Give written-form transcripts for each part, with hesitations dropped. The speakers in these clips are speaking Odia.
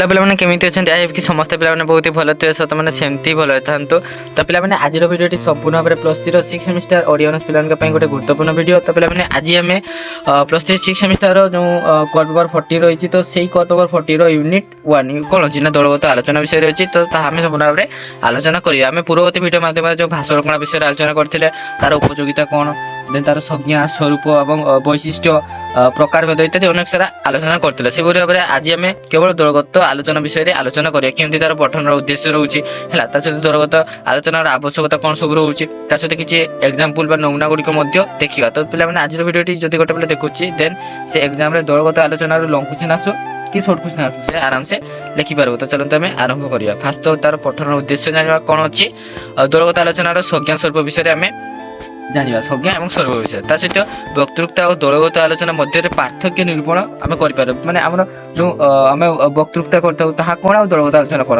ପିଲାମାନେ କେମିତି ଅଛନ୍ତି? ଆଇ କି ସମସ୍ତେ ପିଲାମାନେ ବହୁତ ଭଲ ଥିବେ, ସତ ମାନେ ସେମିତି ଭଲ ଥାନ୍ତୁ। ତ ପିଲାମାନେ ଆଜିର ଭିଡ଼ିଓଟି ସମ୍ପୂର୍ଣ୍ଣ ଭାବରେ ପ୍ଲସ୍ 3 6 ସେମିଷ୍ଟାର ଓଡ଼ିଆ ଅନର୍ସ ପିଲାଙ୍କ ପାଇଁ ଗୋଟେ ଗୁରୁତ୍ୱପୂର୍ଣ୍ଣ ଭିଡ଼ିଓ। ତ ପିଲାମାନେ ଆଜି ଆମେ ପ୍ଲସ୍ 3 6 ସେମିଷ୍ଟାରର ଯେଉଁ କୋର୍ ପେପର 40 ରହିଛି, ତ ସେଇ କୋର୍ ପେପର 40ର ୟୁନିଟ୍ 1 କ'ଣ ଅଛି ନା ଦଳଗତ ଆଲୋଚନା ବିଷୟରେ ଅଛି। ତ ତାହା ଆମେ ସମ୍ପୂର୍ଣ୍ଣ ଭାବରେ ଆଲୋଚନା କରିବା। ଆମେ ପୂର୍ବବର୍ତ୍ତୀ ଭିଡ଼ିଓ ମାଧ୍ୟମରେ ଯେଉଁ ଭାଷାରଚନା ବିଷୟରେ ଆଲୋଚନା କରିଥିଲେ, ତାର ଉପଯୋଗିତା କ'ଣ, ଦେନ୍ ତାର ସଂଜ୍ଞା, ସ୍ୱରୂପ ଏବଂ ବୈଶିଷ୍ଟ୍ୟ, ପ୍ରକାରଭେଦ ଇତ୍ୟାଦି ଅନେକ ସାରା ଆଲୋଚନା କରିଥିଲେ। ସେଭଳି ଭାବରେ ଆଜି ଆମେ କେବଳ ଦଳଗତ ଆଲୋଚନା ବିଷୟରେ ଆଲୋଚନା କରିବା, କେମିତି ତାର ପଠନର ଉଦ୍ଦେଶ୍ୟ ରହୁଛି ହେଲା, ତା ସହିତ ଦଳଗତ ଆଲୋଚନାର ଆବଶ୍ୟକତା କ'ଣ ସବୁ ରହୁଛି, ତା ସହିତ କିଛି ଏକ୍ସାମ୍ପଲ ବା ନମୁନା ଗୁଡ଼ିକ ମଧ୍ୟ ଦେଖିବା। ତ ପିଲାମାନେ ଆଜିର ଭିଡ଼ିଓଟି ଯଦି ଗୋଟେ ପିଲା ଦେଖୁଛି, ଦେନ୍ ସେ ଏକ୍ସାମରେ ଦଳଗତ ଆଲୋଚନାର ଲଙ୍ଗ କ୍ୱେଶ୍ଚନ୍ ଆସୁ କି ସର୍ଟ କ୍ୱେଶ୍ଚନ୍ ଆସୁ, ସେ ଆରାମସେ ଲେଖିପାରିବ। ତ ଚାଲନ୍ତୁ ଆମେ ଆରମ୍ଭ କରିବା। ଫାଷ୍ଟ ତ ତାର ପଠନର ଉଦ୍ଦେଶ୍ୟ ଜାଣିବା କ'ଣ ଅଛି, ଦଳଗତ ଆଲୋଚନାର ସଂଜ୍ଞା ସ୍ୱରୂପ ବିଷୟରେ ଆମେ ଜାଣିବା, ସଂଜ୍ଞା ଏବଂ ସ୍ୱରୂପ ବିଷୟରେ। ତା ସହିତ ବକ୍ତୃତା ଓ ଦଳଗତ ଆଲୋଚନା ମଧ୍ୟରେ ପାର୍ଥକ୍ୟ ନିରୂପଣ ଆମେ କରିପାରିବା, ମାନେ ଆମର ଯେଉଁ ଆମେ ବକ୍ତୃତା କରିଥାଉ ତାହା କ'ଣ ଆଉ ଦଳଗତ ଆଲୋଚନା କ'ଣ,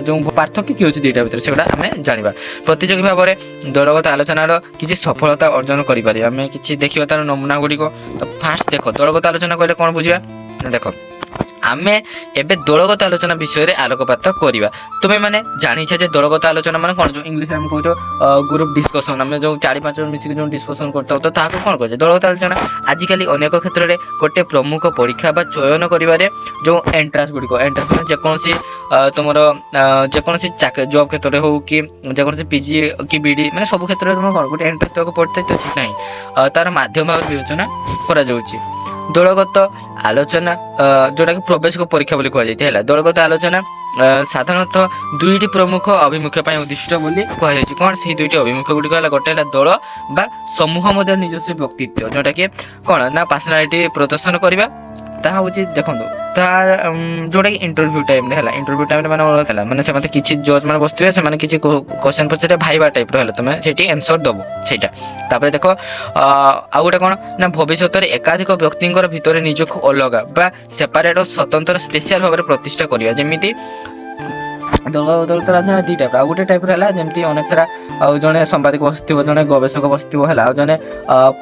ଯେଉଁ ପାର୍ଥକ୍ୟ କି ଅଛି ଦୁଇଟା ଭିତରେ, ସେଗୁଡ଼ା ଆମେ ଜାଣିବା। ପ୍ରତିଯୋଗୀ ଭାବରେ ଦଳଗତ ଆଲୋଚନାର କିଛି ସଫଳତା ଅର୍ଜନ କରିପାରିବା। ଆମେ କିଛି ଦେଖିବା ତାର ନମୁନା ଗୁଡ଼ିକ। ତ ଫାଷ୍ଟ ଦେଖ, ଦଳଗତ ଆଲୋଚନା କହିଲେ କ'ଣ ବୁଝିବା ନା, ଦେଖ ଆମେ ଏବେ ଦଳଗତ ଆଲୋଚନା ବିଷୟରେ ଆଲୋକପାତ କରିବା। ତୁମେ ମାନେ ଜାଣିଛ ଯେ ଦଳଗତ ଆଲୋଚନା ମାନେ କ'ଣ, ଯେଉଁ ଇଂଲିଶ ଆମେ କହିଥାଉ ଗ୍ରୁପ୍ ଡିସ୍କସନ୍, ଆମେ ଯେଉଁ 4-5 ଜଣ ମିଶିକି ଯେଉଁ ଡିସ୍କସନ୍ କରିଥାଉ, ତ ତାହାକୁ କ'ଣ କୁହାଯାଏ, ଦଳଗତ ଆଲୋଚନା। ଆଜିକାଲି ଅନେକ କ୍ଷେତ୍ରରେ ଗୋଟେ ପ୍ରମୁଖ ପରୀକ୍ଷା ବା ଚୟନ କରିବାରେ ଯେଉଁ ଏଣ୍ଟ୍ରାନ୍ସ ଗୁଡ଼ିକ, ଏଣ୍ଟ୍ରାନ୍ସ ମାନେ ଯେକୌଣସି ତୁମର ଯେକୌଣସି ଜବ୍ କ୍ଷେତ୍ରରେ ହେଉ କି ଯେକୌଣସି PG କି BD, ମାନେ ସବୁ କ୍ଷେତ୍ରରେ ତୁମେ କ'ଣ ଗୋଟେ ଏଣ୍ଟ୍ରାନ୍ସ ଦେବାକୁ ପଡ଼ିଥାଏ। ତ ସେଇଟା ହିଁ ତାର ମାଧ୍ୟମ ଭାବରେ ବିବେଚନା କରାଯାଉଛି। ଦଳଗତ ଆଲୋଚନା ଯେଉଁଟାକି ପ୍ରବେଶିକ ପରୀକ୍ଷା ବୋଲି କୁହାଯାଇଥାଏ ହେଲା। ଦଳଗତ ଆଲୋଚନା ସାଧାରଣତଃ ଦୁଇଟି ପ୍ରମୁଖ ଅଭିମୁଖ୍ୟ ପାଇଁ ଉଦ୍ଦିଷ୍ଟ ବୋଲି କୁହାଯାଇଛି। କ'ଣ ସେହି ଦୁଇଟି ଅଭିମୁଖ୍ୟ ଗୁଡ଼ିକ ହେଲା, ଗୋଟେ ହେଲା ଦଳ ବା ସମୂହ ମଧ୍ୟରେ ନିଜସ୍ୱ ବ୍ୟକ୍ତିତ୍ୱ, ଯେଉଁଟାକି କ'ଣ ନା ପାର୍ସନାଲିଟି ପ୍ରଦର୍ଶନ କରିବା। ତାହା ହେଉଛି ଦେଖନ୍ତୁ, ତାହା ଯେଉଁଟାକି ଇଣ୍ଟରଭ୍ୟୁ ଟାଇମ୍ରେ ହେଲା, ଇଣ୍ଟରଭ୍ୟୁ ଟାଇମ୍ରେ ମାନେ ହେଲା, ମାନେ ସେମାନେ କିଛି ଜଜ୍ ମାନେ ବସିଥିବେ, ସେମାନେ କିଛି କ୍ୱେଶ୍ଚନ୍ ପଚାରିବେ, ଭାଇବା ଟାଇପ୍ର ହେଲା, ତୁମେ ସେଇଠି ଆନ୍ସର୍ ଦେବ ସେଇଟା। ତାପରେ ଦେଖ ଆଉ ଗୋଟେ କ'ଣ ନା, ଭବିଷ୍ୟତରେ ଏକାଧିକ ବ୍ୟକ୍ତିଙ୍କର ଭିତରେ ନିଜକୁ ଅଲଗା ବା ସେପାରେଟ୍ ଓ ସ୍ୱତନ୍ତ୍ର ସ୍ପେଶିଆଲ ଭାବରେ ପ୍ରତିଷ୍ଠା କରିବା। ଯେମିତି ଦଳଗତ ଆଲୋଚନା ଦୁଇ ଟାଇପ୍ର, ଆଉ ଗୋଟେ ଟାଇପ୍ର ହେଲା ଯେମିତି ଅନେକ ସାରା ଆଉ ଜଣେ ସାମ୍ବାଦିକ ବସିଥିବ, ଜଣେ ଗବେଷକ ବସିଥିବ ହେଲା, ଆଉ ଜଣେ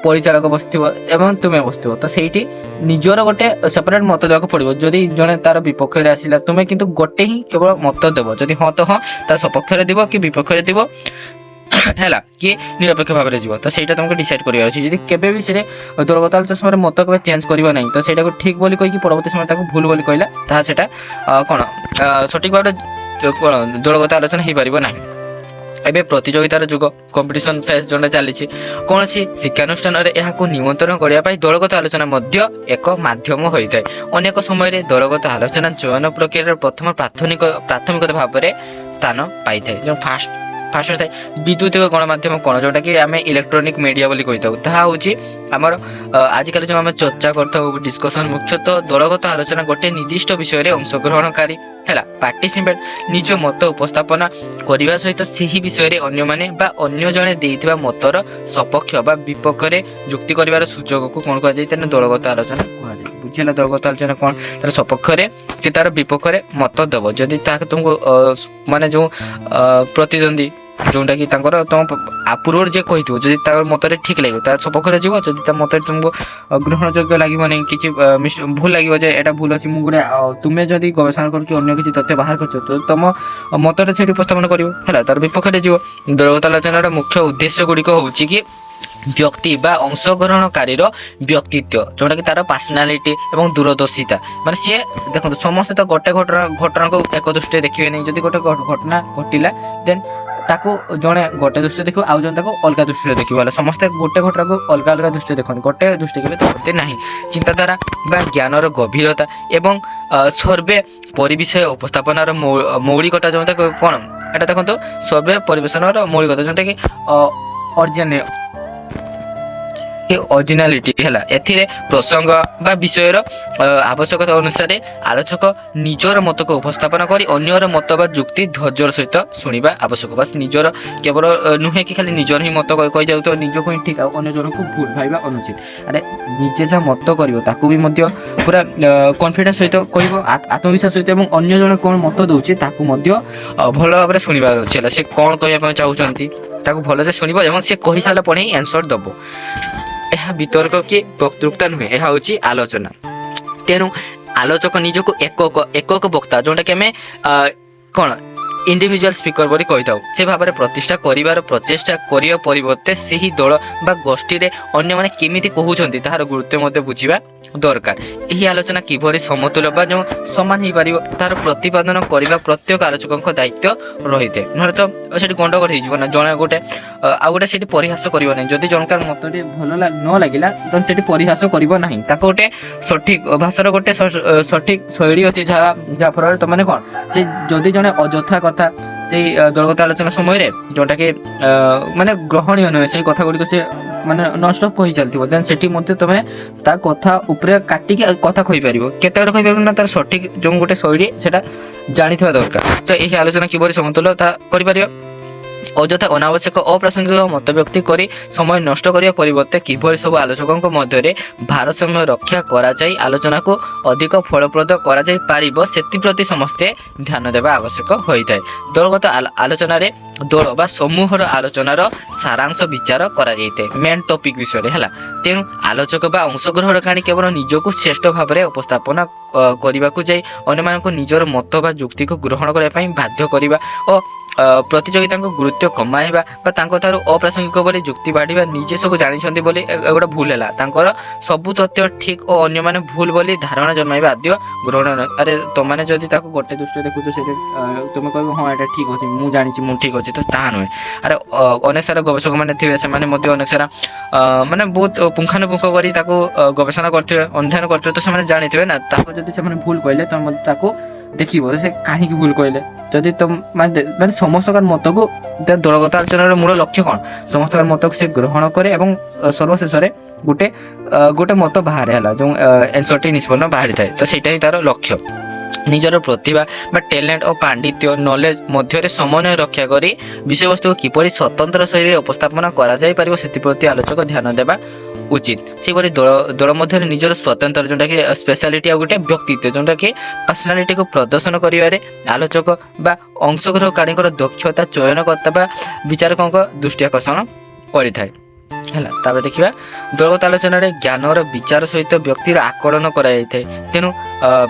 ପରିଚାଳକ ବସିଥିବ ଏବଂ ତୁମେ ବସିଥିବ। ତ ସେଇଠି ନିଜର ଗୋଟେ ସେପାରେଟ୍ ମତ ଦେବାକୁ ପଡ଼ିବ। ଯଦି ଜଣେ ତାର ବିପକ୍ଷରେ ଆସିଲା, ତୁମେ କିନ୍ତୁ ଗୋଟେ ହିଁ କେବଳ ମତ ଦେବ, ଯଦି ହଁ ତ ହଁ, ତାର ସପକ୍ଷରେ দিব କି ବିପକ୍ଷରେ দিব ହେଲା, କି ନିରପେକ୍ଷ ଭାବରେ ଯିବ, ତ ସେଇଟା ତୁମକୁ ଡିସାଇଡ୍ କରିବାର ଅଛି। ଯଦି କେବେ ବି ସେଇଟା ଦଳଗତ ଆଲୋଚନା ସମୟରେ ମତ କେବେ ଚେଞ୍ଜ କରିବ ନାହିଁ, ତ ସେଇଟାକୁ ଠିକ୍ ବୋଲି କହିକି ପରବର୍ତ୍ତୀ ସମୟରେ ତାକୁ ଭୁଲ ବୋଲି କହିଲା, ତାହା ସେଇଟା କ'ଣ ସଠିକ୍ ଭାବରେ କ'ଣ ଦଳଗତ ଆଲୋଚନା ହେଇପାରିବ ନାହିଁ। ଏବେ ପ୍ରତିଯୋଗିତାର ଯୁଗ, କମ୍ପିଟିସନ୍ ଫେଜ୍ ଯେଉଁଟା ଚାଲିଛି, କୌଣସି ଶିକ୍ଷାନୁଷ୍ଠାନରେ ଏହାକୁ ନିମନ୍ତ୍ରଣ କରିବା ପାଇଁ ଦଳଗତ ଆଲୋଚନା ମଧ୍ୟ ଏକ ମାଧ୍ୟମ ହୋଇଥାଏ। ଅନେକ ସମୟରେ ଦଳଗତ ଆଲୋଚନା ଚୟନ ପ୍ରକ୍ରିୟାର ପ୍ରଥମ ପ୍ରାଥମିକତା ଭାବରେ ସ୍ଥାନ ପାଇଥାଏ। ଯେଉଁ ଫାଷ୍ଟ ଥାଏ ବିଦ୍ୟୁତିକ ଗଣମାଧ୍ୟମ, କ'ଣ ଯେଉଁଟାକି ଆମେ ଇଲେକ୍ଟ୍ରୋନିକ୍ ମିଡ଼ିଆ ବୋଲି କହିଥାଉ, ତାହା ହେଉଛି ଆମର ଆଜିକାଲି ଯେଉଁ ଆମେ ଚର୍ଚ୍ଚା କରିଥାଉ ଡିସ୍କସନ୍, ମୁଖ୍ୟତଃ ଦଳଗତ ଆଲୋଚନା ଗୋଟେ ନିର୍ଦ୍ଦିଷ୍ଟ ବିଷୟରେ ଅଂଶଗ୍ରହଣକାରୀ ହେଲା ପାର୍ଟିସିପେଣ୍ଟ ନିଜ ମତ ଉପସ୍ଥାପନା କରିବା ସହିତ ସେହି ବିଷୟରେ ଅନ୍ୟମାନେ ବା ଅନ୍ୟ ଜଣେ ଦେଇଥିବା ମତର ସପକ୍ଷ ବା ବିପକ୍ଷରେ ଯୁକ୍ତି କରିବାର ସୁଯୋଗକୁ କ'ଣ କୁହାଯାଏ, ତେଣୁ ଦଳଗତ ଆଲୋଚନା କୁହାଯାଏ। ବୁଝିଲା, ଦଳଗତ ଆଲୋଚନା କ'ଣ, ତାର ସପକ୍ଷରେ କି ତାର ବିପକ୍ଷରେ ମତ ଦେବ। ଯଦି ତାହାକୁ ତୁମକୁ ମାନେ ଯେଉଁ ପ୍ରତିଦ୍ୱନ୍ଦ୍ୱୀ ଯେଉଁଟାକି ତାଙ୍କର ତୁମ ପୂର୍ବରୁ ଯିଏ କହିଥିବ, ଯଦି ତା ମତରେ ଠିକ୍ ଲାଗିବ ତା ସପକ୍ଷରେ ଯିବ, ଯଦି ତା ମତରେ ତୁମକୁ ଗ୍ରହଣଯୋଗ୍ୟ ଲାଗିବ ନାହିଁ, କିଛି ଭୁଲ ଲାଗିବ ଯେ ଏଇଟା ଭୁଲ ଅଛି, ମୁଁ ଗୋଟେ ତୁମେ ଯଦି ଗବେଷଣା କରୁକି ଅନ୍ୟ କିଛି ତଥ୍ୟ ବାହାର କରୁଛ, ତ ତୁମ ମତରେ ସେଇଠି ଉପସ୍ଥାପନ କରିବ ହେଲା, ତାର ବିପକ୍ଷରେ ଯିବ। ଦଳଗତ ଆଲୋଚନାର ମୁଖ୍ୟ ଉଦ୍ଦେଶ୍ୟ ଗୁଡ଼ିକ ହେଉଛି କି ବ୍ୟକ୍ତି ବା ଅଂଶଗ୍ରହଣକାରୀର ବ୍ୟକ୍ତିତ୍ୱ, ଯେଉଁଟାକି ତାର ପାର୍ସନାଲିଟି ଏବଂ ଦୂରଦର୍ଶିତା, ମାନେ ସିଏ ଦେଖନ୍ତୁ ସମସ୍ତେ ତ ଗୋଟେ ଘଟଣାକୁ ଏକ ଦୃଷ୍ଟିରେ ଦେଖିବେ ନାହିଁ। ଯଦି ଗୋଟେ ଘଟଣା ଘଟିଲା, ଦେନ୍ ତାକୁ ଜଣେ ଗୋଟେ ଦୃଷ୍ଟିରେ ଦେଖିବ, ଆଉ ଜଣେ ତାକୁ ଅଲଗା ଦୃଷ୍ଟିରେ ଦେଖିବ ହେଲା। ସମସ୍ତେ ଗୋଟେ ଘଟଣାକୁ ଅଲଗା ଅଲଗା ଦୃଷ୍ଟିରେ ଦେଖନ୍ତି, ଗୋଟେ ଦୃଷ୍ଟି କେବେ ଦେଖନ୍ତି ନାହିଁ। ଚିନ୍ତାଧାରା ବା ଜ୍ଞାନର ଗଭୀରତା ଏବଂ ସର୍ଭେ ପରିବିଷୟ ଉପସ୍ଥାପନାର ମୌଳିକତା, ଯେଉଁଟା କ'ଣ ଏଇଟା ଦେଖନ୍ତୁ, ସର୍ଭେ ପରିବେଷଣର ମୌଳିକତା, ଯେଉଁଟାକି ଅରିଜିନାଲିଟି ହେଲା। ଏଥିରେ ପ୍ରସଙ୍ଗ ବା ବିଷୟର ଆବଶ୍ୟକତା ଅନୁସାରେ ଆଲୋଚକ ନିଜର ମତକୁ ଉପସ୍ଥାପନ କରି ଅନ୍ୟର ମତ ବା ଯୁକ୍ତି ଧୈର୍ଯ୍ୟର ସହିତ ଶୁଣିବା ଆବଶ୍ୟକ। ବାସ୍ ନିଜର କେବଳ ନୁହେଁ କି ଖାଲି ନିଜର ହିଁ ମତ କହିଯାଉଥିବ, ନିଜକୁ ହିଁ ଠିକ୍ ଆଉ ଅନ୍ୟ ଜଣଙ୍କୁ ଭୁଲ ଭାବିବା ଅନୁଚିତ। ଆରେ ନିଜେ ଯାହା ମତ କରିବ ତାକୁ ବି ମଧ୍ୟ ପୁରା କନଫିଡେନ୍ସ ସହିତ କହିବ, ଆତ୍ମବିଶ୍ୱାସ ସହିତ, ଏବଂ ଅନ୍ୟ ଜଣେ କ'ଣ ମତ ଦେଉଛି ତାକୁ ମଧ୍ୟ ଭଲ ଭାବରେ ଶୁଣିବାର ଅଛି ହେଲା। ସେ କ'ଣ କହିବା ପାଇଁ ଚାହୁଁଛନ୍ତି ତାକୁ ଭଲସେ ଶୁଣିବ ଏବଂ ସେ କହିସାରିଲା ପରେ ହିଁ ଆନ୍ସର୍ ଦେବ। ଏହା ବିତର୍କ କି ବକ୍ତୃତା ନୁହେଁ, ଏହା ହେଉଛି ଆଲୋଚନା। ତେଣୁ ଆଲୋଚକ ନିଜକୁ ଏକକ ବକ୍ତା ଯୋଉଟାକି ଆମେ କ'ଣ ଇଣ୍ଡିଭିଜୁଆଲ ସ୍ପିକର ବୋଲି କହିଥାଉ ସେ ଭାବରେ ପ୍ରତିଷ୍ଠା କରିବାର ପ୍ରଚେଷ୍ଟା କରିବା ପରିବର୍ତ୍ତେ ସେହି ଦଳ ବା ଗୋଷ୍ଠୀରେ ଅନ୍ୟମାନେ କେମିତି କହୁଛନ୍ତି ତାହାର ଗୁରୁତ୍ୱ ମଧ୍ୟ ବୁଝିବା ଦରକାର। ଏହି ଆଲୋଚନା କିଭଳି ସମତୁଲ ବା ଯେଉଁ ସମାନ ହେଇପାରିବ ତାହାର ପ୍ରତିପାଦନ କରିବା ପ୍ରତ୍ୟେକ ଆଲୋଚକଙ୍କ ଦାୟିତ୍ୱ ରହିଥାଏ। ନହେଲେ ତ ସେଠି ଗଣ୍ଡଗୋଳ ହେଇଯିବ ନା, ଜଣେ ଗୋଟେ ଆଉ ଗୋଟେ ସେଠି ପରିହାସ କରିବ ନାହିଁ। ଯଦି ଜଣକାର ମତଟି ଭଲ ନ ଲାଗିଲା ତ ସେଠି ପରିହାସ କରିବ ନାହିଁ। ତାକୁ ଗୋଟେ ସଠିକ ଭାଷାର ଗୋଟେ ସଠିକ ଶୈଳୀ ଅଛି ଯାହା ଫଳରେ ତମାନେ କ'ଣ ସେ ଯଦି ଜଣେ ଅଯଥା କଥା ସେଇ ଦଳଗତ ଆଲୋଚନା ସମୟରେ ଯୋଉଟାକି ମାନେ ଗ୍ରହଣୀୟ ନୁହେଁ ସେଇ କଥା ଗୁଡ଼ିକ ସେ ମାନେ ନନଷ୍ଟପ କହି ଚାଲିଥିବ ଦେନ୍ ସେଠି ମଧ୍ୟ ତମେ ତା କଥା ଉପରେ କାଟିକି କଥା କହିପାରିବ। କେତେବେଳେ କହିପାରିବ ନା ତାର ସଠିକ ଯେଉଁ ଗୋଟେ ଶୈଳୀ ସେଟା ଜାଣିଥିବା ଦରକାର। ତ ଏହି ଆଲୋଚନା କିଭଳି ସମତୁଲ ତାହା କରିପାରିବ। ଅଯଥା ଅନାବଶ୍ୟକ ଅପ୍ରାସଙ୍ଗିକ ମତବ୍ୟକ୍ତି କରି ସମୟ ନଷ୍ଟ କରିବା ପରିବର୍ତ୍ତେ କିଭଳି ସବୁ ଆଲୋଚକଙ୍କ ମଧ୍ୟରେ ଭାରସାମ୍ୟ ରକ୍ଷା କରାଯାଇ ଆଲୋଚନାକୁ ଅଧିକ ଫଳପ୍ରଦ କରାଯାଇ ପାରିବ ସେଥିପ୍ରତି ସମସ୍ତେ ଧ୍ୟାନ ଦେବା ଆବଶ୍ୟକ ହୋଇଥାଏ। ଦଳଗତ ଆଲୋଚନାରେ ଦଳ ବା ସମୂହର ଆଲୋଚନାର ସାରାଂଶ ବିଚାର କରାଯାଇଥାଏ ମେନ୍ ଟପିକ ବିଷୟରେ ହେଲା। ତେଣୁ ଆଲୋଚକ ବା ଅଂଶଗ୍ରହଣକାରୀ କେବଳ ନିଜକୁ ଶ୍ରେଷ୍ଠ ଭାବରେ ଉପସ୍ଥାପନା କରିବାକୁ ଯାଇ ଅନ୍ୟମାନଙ୍କୁ ନିଜର ମତ ବା ଯୁକ୍ତିକୁ ଗ୍ରହଣ କରିବା ପାଇଁ ବାଧ୍ୟ କରିବା ଓ ପ୍ରତିଯୋଗିତାଙ୍କୁ ଗୁରୁତ୍ୱ କମାଇବା ବା ତାଙ୍କ ଠାରୁ ଅପ୍ରାସଙ୍ଗିକ ବୋଲି ଯୁକ୍ତି ବାଢ଼ିବା ନିଜେ ସବୁ ଜାଣିଛନ୍ତି ବୋଲି ଏଗୁଡ଼ା ଭୁଲ ହେଲା। ତାଙ୍କର ସବୁ ତଥ୍ୟ ଠିକ ଓ ଅନ୍ୟମାନେ ଭୁଲ ବୋଲି ଧାରଣା ଜନ୍ମାଇବା ଆଦ୍ୟ ଗ୍ରହଣ ନୁହେଁ। ଆରେ ତମାନେ ଯଦି ତାକୁ ଗୋଟେ ଦୃଷ୍ଟିରେ ଦେଖୁଛ ସେଇଟା ତୁମେ କହିବ ହଁ ଏଇଟା ଠିକ ଅଛି ମୁଁ ଜାଣିଛି ମୁଁ ଠିକ ଅଛି ତ ତାହା ନୁହେଁ। ଆରେ ଅନେକ ସାରା ଗବେଷକ ମାନେ ଥିବେ ସେମାନେ ମଧ୍ୟ ଅନେକ ସାରା ମାନେ ବହୁତ ପୁଙ୍ଖାନୁପୁଙ୍ଖ କରି ତାକୁ ଗବେଷଣା କରିଥିବେ ଅଧ୍ୟୟନ କରିଥିବେ ତ ସେମାନେ ଜାଣିଥିବେ ନା। ତାକୁ ଯଦି ସେମାନେ ଭୁଲ କହିଲେ ତମେ ମଧ୍ୟ ତାକୁ ଦେଖିବ ସେ କାହିଁକି ଭୁଲ କହିଲେ। ଯଦି ମାନେ ସମସ୍ତଙ୍କର ମତକୁ ଦଳଗତ ଆଲୋଚନାର ମୂଳ ଲକ୍ଷ୍ୟ କ'ଣ ସମସ୍ତଙ୍କର ମତକୁ ସେ ଗ୍ରହଣ କରେ ଏବଂ ସର୍ବଶେଷରେ ଗୋଟେ ମତ ବାହାରେ ହେଲା ଯେଉଁ ଏନ୍ସରଟି ନିଷ୍ପନ୍ନ ବାହାରିଥାଏ ତ ସେଇଟା ହିଁ ତାର ଲକ୍ଷ୍ୟ। ନିଜର ପ୍ରତିଭା ବା ଟ୍ୟାଲେଣ୍ଟ ଓ ପାଣ୍ଡିତ୍ୟ ନଲେଜ ମଧ୍ୟରେ ସମନ୍ୱୟ ରକ୍ଷା କରି ବିଷୟବସ୍ତୁକୁ କିପରି ସ୍ୱତନ୍ତ୍ର ଶୈଳୀରେ ଉପସ୍ଥାପନା କରାଯାଇପାରିବ ସେଥିପ୍ରତି ଆଲୋଚକ ଧ୍ୟାନ ଦେବା ଉଚିତ। ସେହିପରି ଦଳ ମଧ୍ୟରେ ନିଜର ସ୍ୱତନ୍ତ୍ର ଯେଉଁଟାକି ସ୍ପେଶାଲିଟି ଆଉ ଗୋଟେ ବ୍ୟକ୍ତିତ୍ୱ ଯେଉଁଟାକି ପର୍ସନାଲିଟିକୁ ପ୍ରଦର୍ଶନ କରିବାରେ ଆଲୋଚକ ବା ଅଂଶଗ୍ରହଣକାରୀଙ୍କର ଦକ୍ଷତା ଚୟନକର୍ତ୍ତା ବା ବିଚାରକଙ୍କ ଦୃଷ୍ଟି ଆକର୍ଷଣ କରିଥାଏ ହେଲା। ତାପରେ ଦେଖିବା ଦଳଗତ ଆଲୋଚନାରେ ଜ୍ଞାନର ବିଚାର ସହିତ ବ୍ୟକ୍ତିର ଆକଳନ କରାଯାଇଥାଏ। ତେଣୁ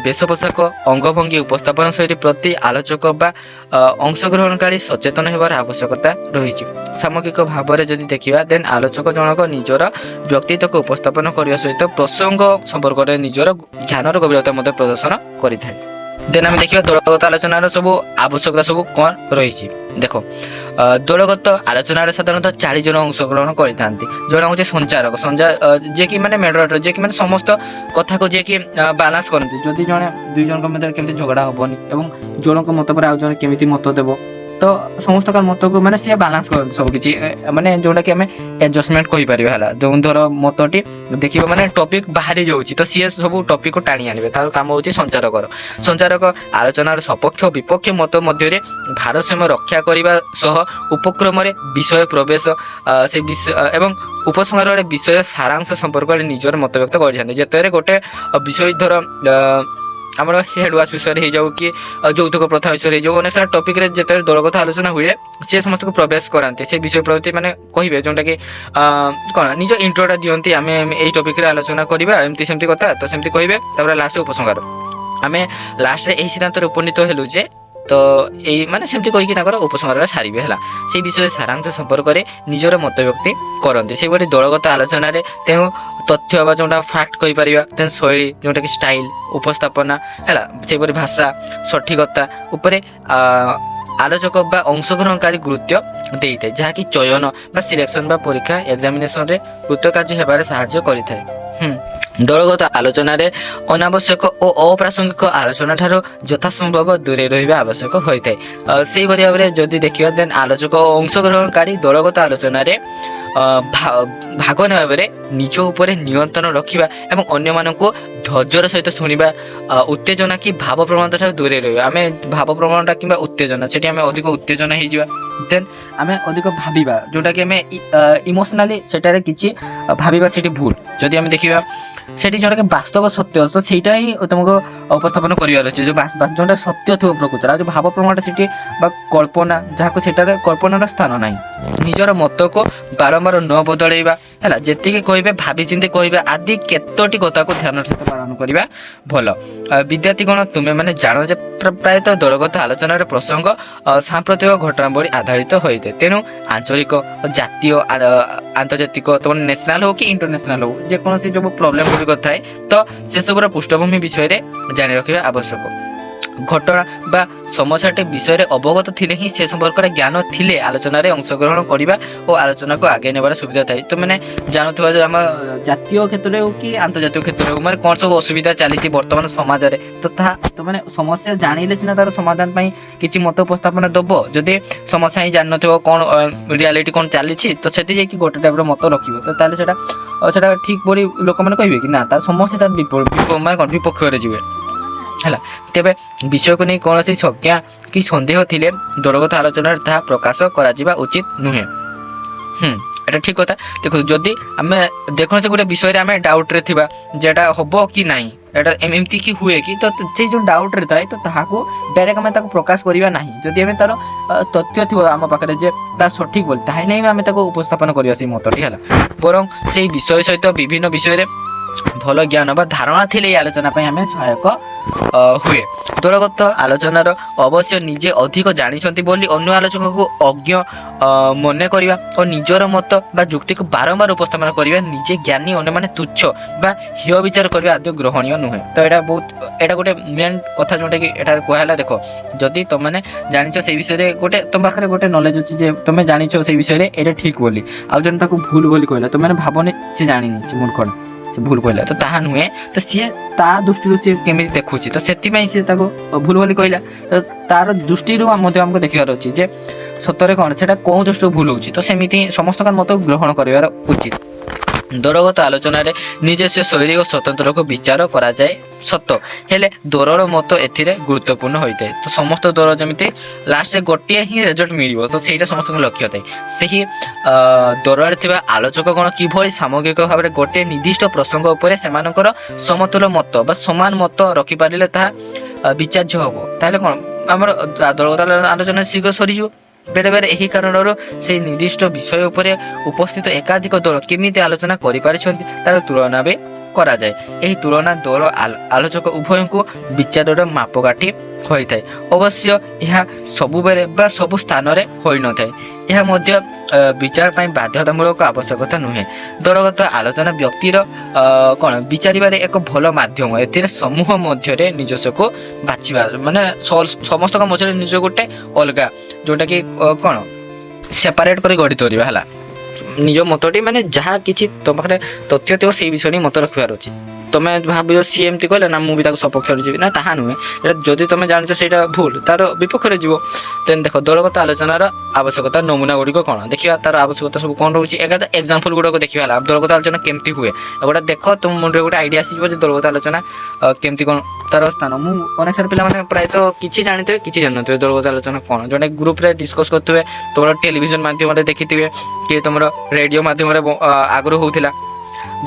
ବେଶ ପୋଷାକ ଅଙ୍ଗଭଙ୍ଗୀ ଉପସ୍ଥାପନ ଶୈଳୀ ପ୍ରତି ଆଲୋଚକ ବା ଅଂଶଗ୍ରହଣକାରୀ ସଚେତନ ହେବାର ଆବଶ୍ୟକତା ରହିଛି। ସାମଗ୍ରିକ ଭାବରେ ଯଦି ଦେଖିବା ଦେନ୍ ଆଲୋଚକ ଜଣକ ନିଜର ବ୍ୟକ୍ତିତ୍ୱକୁ ଉପସ୍ଥାପନ କରିବା ସହିତ ପ୍ରସଙ୍ଗ ସମ୍ପର୍କରେ ନିଜର ଜ୍ଞାନର ଗଭୀରତା ମଧ୍ୟ ପ୍ରଦର୍ଶନ କରିଥାଏ। ଦେନ୍ ଆମେ ଦେଖିବା ଦଳଗତ ଆଲୋଚନାର ସବୁ ଆବଶ୍ୟକତା ସବୁ କ'ଣ ରହିଛି। ଦେଖ ଦଳଗତ ଆଲୋଚନାରେ ସାଧାରଣତଃ 40 ଜଣ ଅଂଶଗ୍ରହଣ କରିଥାନ୍ତି। ଜଣେ ହେଉଛି ସଞ୍ଚାରକ ଯିଏକି ମାନେ ମେଡରେଟର ଯିଏକି ମାନେ ସମସ୍ତ କଥାକୁ ଯିଏକି ବାଲାନ୍ସ କରନ୍ତି। ଯଦି ଜଣେ ଦୁଇ ଜଣଙ୍କ ମଧ୍ୟରେ କେମିତି ଝଗଡ଼ା ହେବନି ଏବଂ ଜଣଙ୍କ ମତ ପରେ ଆଉ ଜଣେ କେମିତି ମତ ଦେବ ତ ସମସ୍ତଙ୍କ ମତକୁ ମାନେ ସିଏ ବାଲାନ୍ସ କରନ୍ତି ସବୁକିଛି ମାନେ ଯେଉଁଟାକି ଆମେ ଆଡଜଷ୍ଟମେଣ୍ଟ କହିପାରିବା ହେଲା। ଯେଉଁ ଧର ମତଟି ଦେଖିବ ମାନେ ଟପିକ ବାହାରି ଯାଉଛି ତ ସିଏ ସବୁ ଟପିକକୁ ଟାଣି ଆଣିବେ ତାର କାମ ହେଉଛି ସଞ୍ଚାରକ ଆଲୋଚନାର ସପକ୍ଷ ବିପକ୍ଷ ମତ ମଧ୍ୟରେ ଭାରସାମ୍ୟ ରକ୍ଷା କରିବା ସହ ଉପକ୍ରମରେ ବିଷୟ ପ୍ରବେଶ ସେ ବିଷୟ ଏବଂ ଉପସଂହାରରେ ବିଷୟ ସାରାଂଶ ସମ୍ପର୍କରେ ନିଜର ମତବ୍ୟକ୍ତ କରିଥାନ୍ତି। ଯେତେବେଳେ ଗୋଟେ ବିଷୟ ଧର ଆମର ହେଡ୍ ୱାଶ ବିଷୟରେ ହେଇଯାଉ କି ଯୌତୁକ ପ୍ରଥା ବିଷୟରେ ହେଇଯାଉ ଅନେକ ସାରା ଟପିକରେ ଯେତେବେଳେ ଦଳଗତ ଆଲୋଚନା ହୁଏ ସେ ସମସ୍ତଙ୍କୁ ପ୍ରବେଶ କରାନ୍ତି ସେ ବିଷୟ ପ୍ରତି ମାନେ କହିବେ ଯେଉଁଟାକି କ'ଣ ନିଜ ଇଣ୍ଟ୍ରୋଟା ଦିଅନ୍ତି ଆମେ ଏଇ ଟପିକରେ ଆଲୋଚନା କରିବା ଏମିତି ସେମିତି କଥା ତ ସେମିତି କହିବେ। ତାପରେ ଲାଷ୍ଟରେ ଉପସଂହାର ଆମେ ଲାଷ୍ଟରେ ଏହି ସିଦ୍ଧାନ୍ତରେ ଉପନୀତ ହେଲୁ ଯେ ତ ଏଇ ମାନେ ସେମିତି କହିକି ତାଙ୍କର ଉପସଂହାରରେ ସାରିବେ ହେଲା। ସେଇ ବିଷୟରେ ସାରାଂଶ ସମ୍ପର୍କରେ ନିଜର ମତବ୍ୟକ୍ତି କରନ୍ତି। ସେହିଭଳି ଦଳଗତ ଆଲୋଚନାରେ ତେଣୁ ତଥ୍ୟ ବା ଯେଉଁଟା ଫ୍ୟାକ୍ଟ କହିପାରିବା ତେଣୁ ଶୈଳୀ ଯେଉଁଟାକି ଷ୍ଟାଇଲ ଉପସ୍ଥାପନା ହେଲା ସେହିପରି ଭାଷା ସଠିକତା ଉପରେ ଆଲୋଚକ ବା ଅଂଶଗ୍ରହଣକାରୀ ଗୁରୁତ୍ୱ ଦେଇଥାଏ ଯାହାକି ଚୟନ ବା ସିଲେକ୍ସନ ବା ପରୀକ୍ଷା ଏକ୍ଜାମିନେସନରେ କୃତକାର୍ଯ୍ୟ ହେବାରେ ସାହାଯ୍ୟ କରିଥାଏ। ଦଳଗତ ଆଲୋଚନାରେ ଅନାବଶ୍ୟକ ଓ ଅପ୍ରାସଙ୍ଗିକ ଆଲୋଚନା ଠାରୁ ଯଥାସମ୍ଭବ ଦୂରେଇ ରହିବା ଆବଶ୍ୟକ ହୋଇଥାଏ। ସେହିପରି ଭାବରେ ଯଦି ଦେଖିବା ଦେନ୍ ଆଲୋଚକ ଓ ଅଂଶଗ୍ରହଣକାରୀ ଦଳଗତ ଆଲୋଚନାରେ ଭାଗ ନେବା ବେଳେ ନିଜ ଉପରେ ନିୟନ୍ତ୍ରଣ ରଖିବା ଏବଂ ଅନ୍ୟମାନଙ୍କୁ ଧୈର୍ଯ୍ୟର ସହିତ ଶୁଣିବା ଉତ୍ତେଜନା କି ଭାବ ପ୍ରବଣତା ଠାରୁ ଦୂରେଇ ରହିବା। ଆମେ ଭାବ ପ୍ରବଣତା କିମ୍ବା ଉତ୍ତେଜନା ସେଠି ଆମେ ଅଧିକ ଉତ୍ତେଜନା ହେଇଯିବା ଦେନ୍ ଆମେ ଅଧିକ ଭାବିବା ଯେଉଁଟାକି ଆମେ ଇମୋସନାଲି ସେଠାରେ କିଛି ଭାବିବା ସେଠି ଭୁଲ। ଯଦି ଆମେ ଦେଖିବା ସେଠି ଯେଉଁଟାକି ବାସ୍ତବ ସତ୍ୟ ତ ସେଇଟା ହିଁ ତୁମକୁ ଉପସ୍ଥାପନ କରିବାର ଅଛି ଯେଉଁ ଯେଉଁଟା ସତ୍ୟ ଥିବ ପ୍ରକୃତରେ ଆଉ ଯେଉଁ ଭାବ ପ୍ରବଣତା ସେଠି ବା କଳ୍ପନା ଯାହାକୁ ସେଠାରେ କଳ୍ପନାର ସ୍ଥାନ ନାହିଁ। ନିଜର ମତକୁ ବାରମ୍ବାର ନ ବଦଳେଇବା ହେଲା ଯେତିକି କହିବେ ଭାବି ଚିନ୍ତି କହିବେ ଆଦି କେତୋଟି କଥାକୁ ଧ୍ୟାନ ସହିତ ପାଳନ କରିବା ଭଲ। ବିଦ୍ୟାର୍ଥୀଗଣ ତୁମେ ମାନେ ଜାଣ ଯେ ପ୍ରାୟତଃ ଦଳଗତ ଆଲୋଚନାର ପ୍ରସଙ୍ଗ ସାମ୍ପ୍ରତିକ ଘଟଣାବଳୀ ଆଧାରିତ ହୋଇଥାଏ। ତେଣୁ ଆଞ୍ଚଳିକ ଜାତୀୟ ଆନ୍ତର୍ଜାତିକ ତମ ନ୍ୟାସନାଲ ହଉ କି ଇଣ୍ଟରନ୍ୟାସନାଲ ହଉ ଯେକୌଣସି ଯୋଉ ପ୍ରୋବ୍ଲେମ ଗୁଡ଼ିକ ଥାଏ ତ ସେସବୁର ପୃଷ୍ଠଭୂମି ବିଷୟରେ ଜାଣି ରଖିବା ଆବଶ୍ୟକ। ଘଟଣା ବା ସମସ୍ୟାଟି ବିଷୟରେ ଅବଗତ ଥିଲେ ହିଁ ସେ ସମ୍ପର୍କରେ ଜ୍ଞାନ ଥିଲେ ଆଲୋଚନାରେ ଅଂଶଗ୍ରହଣ କରିବା ଓ ଆଲୋଚନାକୁ ଆଗେଇ ନେବାର ସୁବିଧା ଥାଏ। ତୁମେ ଜାଣୁଥିବା ଯେ ଆମ ଜାତୀୟ କ୍ଷେତ୍ରରେ ହଉ କି ଆନ୍ତର୍ଜାତିକ କ୍ଷେତ୍ରରେ ହଉ ମାନେ କ'ଣ ସବୁ ଅସୁବିଧା ଚାଲିଛି ବର୍ତ୍ତମାନ ସମାଜରେ ତ ତାହା ତୁମେ ସମସ୍ୟା ଜାଣିଲେ ସିନା ତାର ସମାଧାନ ପାଇଁ କିଛି ମତ ଉପସ୍ଥାପନ ଦେବ। ଯଦି ସମସ୍ୟା ହିଁ ଜାଣିନଥିବ କ'ଣ ରିଆଲିଟି କ'ଣ ଚାଲିଛି ତ ସେଠି ଯାଇକି ଗୋଟେ ଟାଇପ୍ର ମତ ରଖିବ ତ ତାହେଲେ ସେଟା ଠିକ୍ ବୋଲି ଲୋକମାନେ କହିବେ କି ନା ତାର ସମସ୍ତେ ତାର ମାନେ କ'ଣ ବିପକ୍ଷରେ ଯିବେ ହେଲା। ତେବେ ବିଷୟକୁ ନେଇ କୌଣସି ସଂଜ୍ଞା କି ସନ୍ଦେହ ଥିଲେ ଦଳଗତ ଆଲୋଚନାରେ ତାହା ପ୍ରକାଶ କରାଯିବା ଉଚିତ ନୁହେଁ। এটা ঠিক কথা। দেখো যদি আমি যেকୌଣସି ଗୋଟେ ବିଷୟରେ ଆମେ ଡାଉଟ୍ରେ ଥିବା ଯେଟା ହବ କି ନାହିଁ ଏଟା ଏମିତି କି ହୁଏ କି ତ ସେ ଯେଉଁ ଡାଉଟ୍ରେ ଥାଏ ତ ତାହାକୁ ଡାଇରେକ୍ଟ ଆମେ ତାକୁ ପ୍ରକାଶ କରିବା ନାହିଁ। ଯଦି ଆମେ ତାର ତଥ୍ୟ ଥିବ ଆମ ପାଖରେ ଯେ ତା ସଠିକ୍ ବୋଲି ତାହେଲେ ହିଁ ଆମେ ତାକୁ ଉପସ୍ଥାପନ କରିବା ସେଇ ମତଟି ହେଲା। ବରଂ ସେଇ ବିଷୟ ସହିତ ବିଭିନ୍ନ ବିଷୟରେ ଭଲ ଜ୍ଞାନ ବା ଧାରଣା ଥିଲେ এই ଆଲୋଚନା ପାଇଁ ଆମେ ସହାୟକ ହୁଏ। ଦଳଗତ ଆଲୋଚନାର ଅବଶ୍ୟ ନିଜେ ଅଧିକ ଜାଣିଛନ୍ତି ବୋଲି ଅନ୍ୟ ଆଲୋଚକଙ୍କୁ ଅଜ୍ଞ ମନେ କରିବା ଓ ନିଜର ମତ ବା ଯୁକ୍ତିକୁ ବାରମ୍ବାର ଉପସ୍ଥାପନ କରିବା ନିଜେ ଜ୍ଞାନୀ ଅନ୍ୟମାନେ ତୁଚ୍ଛ ବା ହେୟ ବିଚାର କରିବା ଆଦୌ ଗ୍ରହଣୀୟ ନୁହେଁ। ତ ଏଇଟା ଗୋଟେ ମେନ୍ କଥା ଯେଉଁଟାକି ଏଠାରେ କୁହାହେଲା। ଦେଖ ଯଦି ତୁମେ ଜାଣିଛ ସେଇ ବିଷୟରେ ଗୋଟେ ତୁମ ପାଖରେ ଗୋଟେ ନଲେଜ ଅଛି ଯେ ତୁମେ ଜାଣିଛ ସେଇ ବିଷୟରେ ଏଇଟା ଠିକ୍ ବୋଲି ଆଉ ଜଣେ ତାକୁ ଭୁଲ ବୋଲି କହିଲା ତୁମେ ଭାବନି ସେ ଜାଣିନି ସେ ମୂର୍ଖ ସେ ଭୁଲ କହିଲା ତ ତାହା ନୁହେଁ। ତ ସିଏ ତା ଦୃଷ୍ଟିରୁ ସିଏ କେମିତି ଦେଖୁଛି ତ ସେଥିପାଇଁ ସିଏ ତାକୁ ଭୁଲ ବୋଲି କହିଲା। ତ ତାର ଦୃଷ୍ଟିରୁ ମଧ୍ୟ ଆମକୁ ଦେଖିବାର ଅଛି ଯେ ସତରେ କ'ଣ ସେଟା କେଉଁ ଦୃଷ୍ଟିରୁ ଭୁଲ ହେଉଛି ତ ସେମିତି ସମସ୍ତଙ୍କ ମତକୁ ଗ୍ରହଣ କରିବାର ଉଚିତ। ଦଳଗତ ଆଲୋଚନାରେ ନିଜସ୍ୱ ଶୈଳୀ ଓ ସ୍ୱତନ୍ତ୍ରକୁ ବିଚାର କରାଯାଏ ସତ ହେଲେ ଦଳର ମତ ଏଥିରେ ଗୁରୁତ୍ୱପୂର୍ଣ୍ଣ ହୋଇଥାଏ। ତ ସମସ୍ତ ଦଳ ଯେମିତି ଲାଷ୍ଟରେ ଗୋଟିଏ ହିଁ ରେଜଲ୍ଟ ମିଳିବ ତ ସେଇଟା ସମସ୍ତଙ୍କ ଲକ୍ଷ୍ୟ ଥାଏ। ସେହି ଦଳରେ ଥିବା ଆଲୋଚକଗଣ କିଭଳି ସାମଗ୍ରିକ ଭାବରେ ଗୋଟିଏ ନିର୍ଦ୍ଦିଷ୍ଟ ପ୍ରସଙ୍ଗ ଉପରେ ସେମାନଙ୍କର ସମତୁଲ ମତ ବା ସମାନ ମତ ରଖିପାରିଲେ ତାହା ବିଚାର୍ଯ୍ୟ ହେବ। ତାହେଲେ କ'ଣ ଆମର ଦଳଗତ ଆଲୋଚନା ଶୀଘ୍ର ସରିଯିବ। ବେଳେବେଳେ ଏହି କାରଣରୁ ସେହି ନିର୍ଦ୍ଦିଷ୍ଟ ବିଷୟ ଉପରେ ଉପସ୍ଥିତ ଏକାଧିକ ଦଳ କେମିତି ଆଲୋଚନା କରିପାରିଛନ୍ତି ତାର ତୁଳନା ବି କରାଯାଏ। ଏହି ତୁଳନା ଦଳ ଆଲୋଚକ ଉଭୟଙ୍କୁ ବିଚାରର ମାପକାଠି ହୋଇଥାଏ। ଅବଶ୍ୟ ଏହା ସବୁବେଳେ ବା ସବୁ ସ୍ଥାନରେ ହୋଇନଥାଏ। ଏହା ମଧ୍ୟ ବିଚାର ପାଇଁ ବାଧ୍ୟତାମୂଳକ ଆବଶ୍ୟକତା ନୁହେଁ। ଦଳଗତ ଆଲୋଚନା ବ୍ୟକ୍ତିର କ'ଣ ବିଚାରିବାରେ ଏକ ଭଲ ମାଧ୍ୟମ। ଏଥିରେ ସମୂହ ମଧ୍ୟରେ ନିଜସ୍ୱକୁ ବାଛିବା ମାନେ ସମସ୍ତଙ୍କ ମଧ୍ୟରେ ନିଜ ଗୋଟେ ଅଲଗା ଯେଉଁଟାକି କ'ଣ ସେପାରେଟ୍ କରି ଗଢ଼ି ତୋଳିବା ହେଲା। ନିଜ ମତଟି ମାନେ ଯାହା କିଛି ତମ ପାଖରେ ତଥ୍ୟ ଥିବ ସେଇ ବିଷୟରେ ମତ ରଖିବାର ଅଛି। ତମେ ଭାବିବ ସିଏ ଏମିତି କହିଲେ ନା ମୁଁ ବି ତାକୁ ସପକ୍ଷରେ ଯିବି ନା ତାହା ନୁହେଁ। ଏଇଟା ଯଦି ତମେ ଜାଣିଛ ସେଇଟା ଭୁଲ ତାର ବିପକ୍ଷରେ ଯିବ। ଦେନ୍ ଦେଖ ଦଳଗତ ଆଲୋଚନାର ଆବଶ୍ୟକତା ନମୁନା ଗୁଡ଼ିକ କ'ଣ ଦେଖିବା ତାର ଆବଶ୍ୟକତା ସବୁ କ'ଣ ରହୁଛି ଏକ୍ସାମ୍ପଲ୍ ଗୁଡ଼ିକ ଦେଖିବା ହେଲା। ଦଳଗତ ଆଲୋଚନା କେମିତି ହୁଏ ଏଗୁଡ଼ା ଦେଖ ତୁମ ମୁଣ୍ଡରେ ଗୋଟେ ଆଇଡ଼ିଆ ଆସିଯିବ ଯେ ଦଳଗତ ଆଲୋଚନା କେମିତି କ'ଣ ତାର ସ୍ଥାନ। ମୁଁ ଅନେକ ସାରା ପିଲାମାନେ ପ୍ରାୟତଃ କିଛି ଜାଣିଥିବେ କିଛି ଜାଣିନଥିବେ ଦଳଗତ ଆଲୋଚନା କ'ଣ ଜଣେ ଗ୍ରୁପ୍ରେ ଡିସ୍କସ୍ କରୁଥିବେ ତୁମର ଟେଲିଭିଜନ ମାଧ୍ୟମରେ ଦେଖିଥିବେ କି ତୁମର ରେଡ଼ିଓ ମାଧ୍ୟମରେ ଆଗରୁ ହେଉଥିଲା।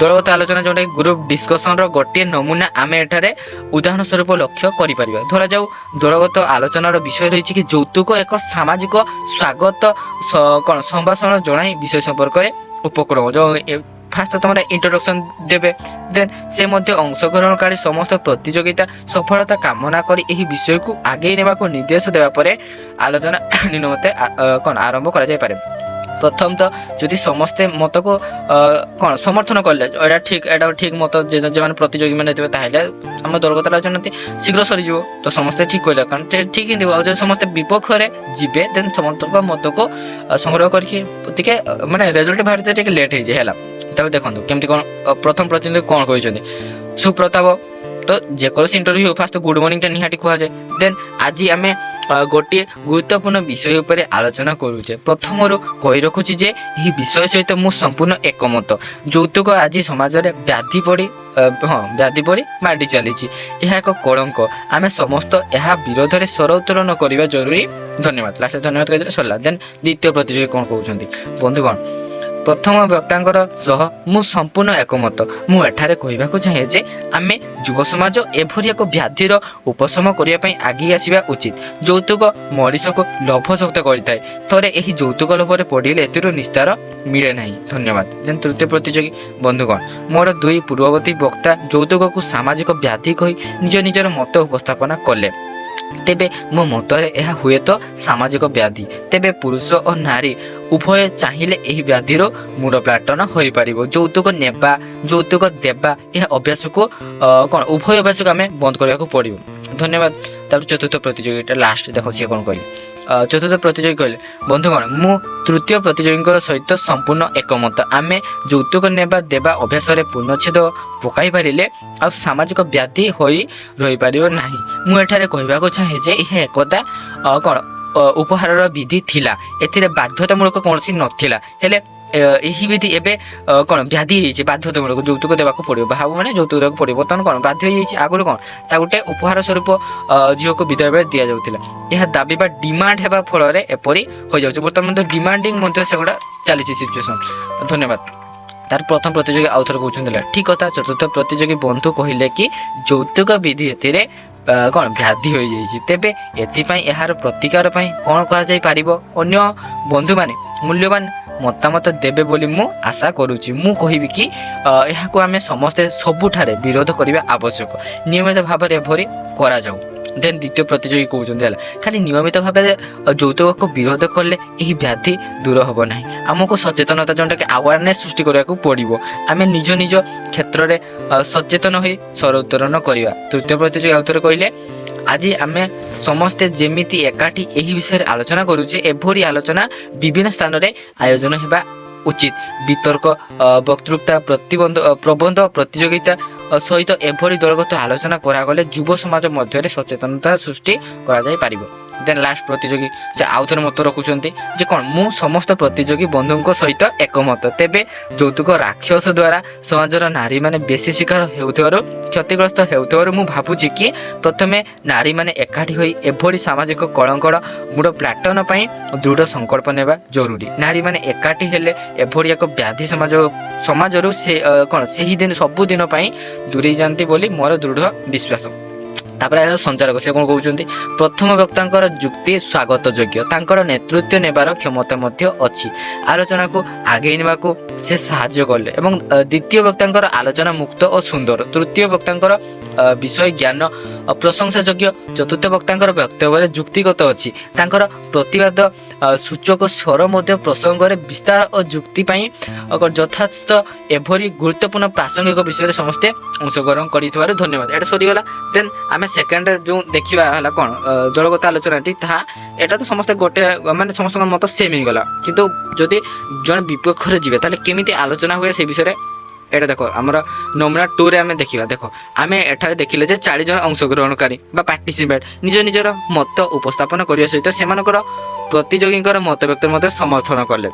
ଦଳଗତ ଆଲୋଚନା ଯେଉଁଟାକି ଗ୍ରୁପ୍ ଡିସ୍କସନ୍ର ଗୋଟିଏ ନମୁନା ଆମେ ଏଠାରେ ଉଦାହରଣ ସ୍ୱରୂପ ଲକ୍ଷ୍ୟ କରିପାରିବା। ଧରାଯାଉ ଦଳଗତ ଆଲୋଚନାର ବିଷୟ ରହିଛି କି ଯୌତୁକ ଏକ ସାମାଜିକ ସ୍ୱାଗତ କ'ଣ ସମ୍ଭାଷଣ ଜଣାଇ ବିଷୟ ସମ୍ପର୍କରେ ଉପକ୍ରମ ଯେଉଁ ଫାଷ୍ଟ ତମର ଇଣ୍ଟ୍ରୋଡକ୍ସନ୍ ଦେବେ ଦେନ୍ ସେ ମଧ୍ୟ ଅଂଶଗ୍ରହଣକାରୀ ସମସ୍ତ ପ୍ରତିଯୋଗିତା ସଫଳତା କାମନା କରି ଏହି ବିଷୟକୁ ଆଗେଇ ନେବାକୁ ନିର୍ଦ୍ଦେଶ ଦେବା ପରେ ଆଲୋଚନା ନିମ୍ନମତେ କ'ଣ ଆରମ୍ଭ କରାଯାଇପାରେ। ପ୍ରଥମତଃ ଯଦି ସମସ୍ତେ ମତକୁ କ'ଣ ସମର୍ଥନ କଲେ ଏଇଟା ଠିକ୍ ମତ ଯେଉଁମାନେ ପ୍ରତିଯୋଗୀ ମାନେ ଥିବେ ତାହେଲେ ଆମ ଦଳଗତ ଆଲୋଚନା ଶୀଘ୍ର ସରିଯିବ। ତ ସମସ୍ତେ ଠିକ୍ କହିଲେ କାରଣ ଠିକ୍ ହିଁ ଥିବ। ଆଉ ଯଦି ସମସ୍ତେ ବିପକ୍ଷରେ ଯିବେ ଦେନ୍ ସମସ୍ତଙ୍କ ମତକୁ ସଂଗ୍ରହ କରିକି ଟିକେ ମାନେ ରେଜଲ୍ଟ ବାହାରିতে ଟିକେ ଲେଟ୍ ହେଇଯାଏ ହେଲା। ତାପରେ ଦେଖନ୍ତୁ କେମିତି କ'ଣ ପ୍ରଥମ ପ୍ରତିନିଧି କ'ଣ କହିଛନ୍ତି ସୁପ୍ରତାପ ତ ଯେକୌଣସି ଇଣ୍ଟରଭ୍ୟୁ ଫାଷ୍ଟ ଗୁଡ୍ ମର୍ଣ୍ଣିଂଟା ନିହାତି କୁହାଯାଏ। ଦେନ୍ ଆଜି ଆମେ ଗୋଟିଏ ଗୁରୁତ୍ୱପୂର୍ଣ୍ଣ ବିଷୟ ଉପରେ ଆଲୋଚନା କରୁଛେ। ପ୍ରଥମରୁ କହି ରଖୁଛି ଯେ ଏହି ବିଷୟ ସହିତ ମୁଁ ସମ୍ପୂର୍ଣ୍ଣ ଏକମତ। ଯୌତୁକ ଆଜି ସମାଜରେ ବ୍ୟାଧି ପଡ଼ି ମାଡ଼ି ଚାଲିଛି। ଏହା ଏକ କଳଙ୍କ ଆମେ ସମସ୍ତ ଏହା ବିରୋଧରେ ସ୍ୱର ଉତ୍ତୋଳନ କରିବା ଜରୁରୀ। ଧନ୍ୟବାଦ ଲାଷ୍ଟ ଧନ୍ୟବାଦ କହିଦେଲେ ସରିଲା। ଦେନ୍ ଦ୍ୱିତୀୟ ପ୍ରତିଯୋଗୀ କ'ଣ କହୁଛନ୍ତି ବନ୍ଧୁଗଣ ପ୍ରଥମ ବକ୍ତାଙ୍କର ସହ ମୁଁ ସମ୍ପୂର୍ଣ୍ଣ ଏକମତ। ମୁଁ ଏଠାରେ କହିବାକୁ ଚାହେଁ ଯେ ଆମେ ଯୁବ ସମାଜ ଏଭଳି ଏକ ବ୍ୟାଧିର ଉପଶମ କରିବା ପାଇଁ ଆଗେଇ ଆସିବା ଉଚିତ। ଯୌତୁକ ମଣିଷକୁ ଲୋଭଶକ୍ତ କରିଥାଏ। ଥରେ ଏହି ଯୌତୁକ ଲୋଭରେ ପଡ଼ିଲେ ଏଥିରୁ ନିସ୍ତାର ମିଳେ ନାହିଁ। ଧନ୍ୟବାଦ। ଦେନ୍ ତୃତୀୟ ପ୍ରତିଯୋଗୀ ବନ୍ଧୁଗଣ, ମୋର ଦୁଇ ପୂର୍ବବର୍ତ୍ତୀ ବକ୍ତା ଯୌତୁକକୁ ସାମାଜିକ ବ୍ୟାଧି କହି ନିଜର ମତ ଉପସ୍ଥାପନା କଲେ। ତେବେ ମୋ ମତରେ ଏହା ହୁଏତ ସାମାଜିକ ବ୍ୟାଧି। ତେବେ ପୁରୁଷ ଓ ନାରୀ ଉଭୟ ଚାହିଁଲେ ଏହି ବ୍ୟାଧିର ମୂଳୋତ୍ପାଟନ ହୋଇପାରିବ। ଯୌତୁକ ନେବା ଯୌତୁକ ଦେବା ଏହା ଅଭ୍ୟାସକୁ ଉଭୟ ଅଭ୍ୟାସକୁ ଆମେ ବନ୍ଦ କରିବାକୁ ପଡ଼ିବ। ଧନ୍ୟବାଦ। ତାପରେ ଚତୁର୍ଥ ପ୍ରତିଯୋଗୀଟା ଲାଷ୍ଟ ଦେଖ ସିଏ କ'ଣ କହିଲେ। ଚତୁର୍ଥ ପ୍ରତିଯୋଗୀ କହିଲେ, ବନ୍ଧୁଗଣ ମୁଁ ତୃତୀୟ ପ୍ରତିଯୋଗୀଙ୍କ ସହିତ ସମ୍ପୂର୍ଣ୍ଣ ଏକମତ। ଆମେ ଯୌତୁକ ନେବା ଦେବା ଅଭ୍ୟାସରେ ପୂର୍ଣ୍ଣଚ୍ଛେଦ ପକାଇ ପାରିଲେ ଆଉ ସାମାଜିକ ବ୍ୟାଧି ହୋଇ ରହିପାରିବ ନାହିଁ। ମୁଁ ଏଠାରେ କହିବାକୁ ଚାହେଁ ଯେ ଏହା ଏକଦା ଉପହାରର ବିଧି ଥିଲା। ଏଥିରେ ବାଧ୍ୟତାମୂଳକ କୌଣସି ନଥିଲା। ହେଲେ ଏହି ବିଧି ଏବେ ବ୍ୟାଧି ହେଇଛି। ବାଧ୍ୟତାମୂଳକ ଯୌତୁକ ଦେବାକୁ ପଡ଼ିବ। ବାହାବୁ ମାନେ ଯୌତୁକ ଦେବାକୁ ପଡ଼ିବ। ବର୍ତ୍ତମାନ ବାଧ୍ୟ ହେଇଯାଇଛି। ଆଗରୁ ତା ଗୋଟେ ଉପହାର ସ୍ୱରୂପ ଝିଅକୁ ବିଦାୟ ବେଳେ ଦିଆଯାଉଥିଲା। ଏହା ଦାବି ବା ଡିମାଣ୍ଡ ହେବା ଫଳରେ ଏପରି ହୋଇଯାଉଛି। ବର୍ତ୍ତମାନ ମଧ୍ୟ ଡିମାଣ୍ଡିଂ ମଧ୍ୟ ସେଗୁଡ଼ା ଚାଲିଛି ସିଚୁଏସନ୍। ଧନ୍ୟବାଦ। ତାର ପ୍ରଥମ ପ୍ରତିଯୋଗୀ ଆଉ ଥରେ କହୁଛନ୍ତି ଠିକ୍ କଥା। ଚତୁର୍ଥ ପ୍ରତିଯୋଗୀ ବନ୍ଧୁ କହିଲେ କି ଯୌତୁକ ବିଧି ଏଥିରେ ବ୍ୟାଧି ହୋଇଯାଇଛି। ତେବେ ଏଥିପାଇଁ ଏହାର ପ୍ରତିକାର ପାଇଁ କ'ଣ କରାଯାଇପାରିବ? ଅନ୍ୟ ବନ୍ଧୁମାନେ ମୂଲ୍ୟବାନ ମତାମତ ଦେବେ ବୋଲି ମୁଁ ଆଶା କରୁଛି। ମୁଁ କହିବି କି ଏହାକୁ ଆମେ ସମସ୍ତେ ସବୁଠାରେ ବିରୋଧ କରିବା ଆବଶ୍ୟକ। ନିୟମିତ ଭାବରେ ଏଭଳି କରାଯାଉ। ଦେନ୍ ଦ୍ୱିତୀୟ ପ୍ରତିଯୋଗୀ କହୁଛନ୍ତି ଖାଲି ନିୟମିତ ଭାବରେ ଯୌତୁକକୁ ବିରୋଧ କଲେ ଏହି ବ୍ୟାଧି ଦୂର ହେବ ନାହିଁ। ଆମକୁ ସଚେତନତା ଯେଉଁଟାକି ଆୱାରନେସ୍ ସୃଷ୍ଟି କରିବାକୁ ପଡ଼ିବ। ଆମେ ନିଜ କ୍ଷେତ୍ରରେ ସଚେତନ ହୋଇ ସ୍ୱର ଉତ୍ତୋଳନ କରିବା। ତୃତୀୟ ପ୍ରତିଯୋଗୀ ଆଉ ଥରେ କହିଲେ, ଆଜି ଆମେ ସମସ୍ତେ ଯେମିତି ଏକାଠି ଏହି ବିଷୟରେ ଆଲୋଚନା କରୁଛେ, ଏଭଳି ଆଲୋଚନା ବିଭିନ୍ନ ସ୍ଥାନରେ ଆୟୋଜନ ହେବା ଉଚିତ। ବିତର୍କ ବକ୍ତୃତା ପ୍ରବନ୍ଧ ପ୍ରତିଯୋଗିତା ସହିତ ଏଭଳି ଦଳଗତ ଆଲୋଚନା କରାଗଲେ ଯୁବ ସମାଜ ମଧ୍ୟରେ ସଚେତନତା ସୃଷ୍ଟି କରାଯାଇପାରିବ। ଦେନ୍ ଲାଷ୍ଟ ପ୍ରତିଯୋଗୀ ସେ ଆଉ ଥରେ ମତ ରଖୁଛନ୍ତି ଯେ ମୁଁ ସମସ୍ତ ପ୍ରତିଯୋଗୀ ବନ୍ଧୁଙ୍କ ସହିତ ଏକମତ। ତେବେ ଯୌତୁକ ରାକ୍ଷସ ଦ୍ୱାରା ସମାଜର ନାରୀମାନେ ବେଶୀ ଶିକାର ହେଉଥିବାରୁ କ୍ଷତିଗ୍ରସ୍ତ ହେଉଥିବାରୁ ମୁଁ ଭାବୁଛି କି ପ୍ରଥମେ ନାରୀମାନେ ଏକାଠି ହୋଇ ଏଭଳି ସାମାଜିକ କଳଙ୍କର ମୂଳୋତ୍ପାଟନ ପାଇଁ ଦୃଢ଼ ସଂକଳ୍ପ ନେବା ଜରୁରୀ। ନାରୀମାନେ ଏକାଠି ହେଲେ ଏଭଳି ଏକ ବ୍ୟାଧି ସମାଜରୁ ସେହି ଦିନ ସବୁଦିନ ପାଇଁ ଦୂରେଇ ଯାଆନ୍ତି ବୋଲି ମୋର ଦୃଢ଼ ବିଶ୍ୱାସ। ତାପରେ ସଞ୍ଚାରକ ସେ କ'ଣ କହୁଛନ୍ତି, ପ୍ରଥମ ବକ୍ତାଙ୍କର ଯୁକ୍ତି ସ୍ୱାଗତ ଯୋଗ୍ୟ। ତାଙ୍କର ନେତୃତ୍ୱ ନେବାର କ୍ଷମତା ମଧ୍ୟ ଅଛି। ଆଲୋଚନାକୁ ଆଗେଇ ନେବାକୁ ସେ ସାହାଯ୍ୟ କଲେ ଏବଂ ଦ୍ୱିତୀୟ ବକ୍ତାଙ୍କର ଆଲୋଚନା ମୁକ୍ତ ଓ ସୁନ୍ଦର। ତୃତୀୟ ବକ୍ତାଙ୍କର ବିଷୟ ଜ୍ଞାନ ପ୍ରଶଂସା ଯୋଗ୍ୟ। ଚତୁର୍ଥ ବକ୍ତାଙ୍କର ବକ୍ତବ୍ୟରେ ଯୁକ୍ତିଗତ ଅଛି। ତାଙ୍କର ପ୍ରତିବାଦ ସୂଚକ ସ୍ୱର ମଧ୍ୟ ପ୍ରସଙ୍ଗରେ ବିସ୍ତାର ଓ ଯୁକ୍ତି ପାଇଁ ଯଥାର୍ଥ ଏଭଳି ଗୁରୁତ୍ୱପୂର୍ଣ୍ଣ ପ୍ରାସଙ୍ଗିକ ବିଷୟରେ ସମସ୍ତେ ଅଂଶଗ୍ରହଣ କରିଥିବାରୁ ଧନ୍ୟବାଦ। ଏଇଟା ସରିଗଲା। ଦେନ୍ ଆମେ ସେକେଣ୍ଡରେ ଯେଉଁ ଦେଖିବା ଦଳଗତ ଆଲୋଚନାଟି, ତାହା ଏଇଟା ତ ସମସ୍ତେ ସମସ୍ତଙ୍କ ମତ ସେମ୍ ହେଇଗଲା। କିନ୍ତୁ ଯଦି ଜଣେ ବିପକ୍ଷରେ ଯିବେ ତାହେଲେ କେମିତି ଆଲୋଚନା ହୁଏ ସେ ବିଷୟରେ ଏଇଟା ଦେଖ ଆମର ନମୁନା 2ରେ ଆମେ ଦେଖିବା। ଦେଖ ଆମେ ଏଠାରେ ଦେଖିଲେ ଯେ 40 ଜଣ ଅଂଶଗ୍ରହଣକାରୀ ବା ପାର୍ଟିସିପେଣ୍ଟ ନିଜର ମତ ଉପସ୍ଥାପନ କରିବା ସହିତ ସେମାନଙ୍କର ପ୍ରତିଯୋଗୀଙ୍କର ମତବ୍ୟକ୍ତ ମଧ୍ୟ ସମର୍ଥନ କଲେ।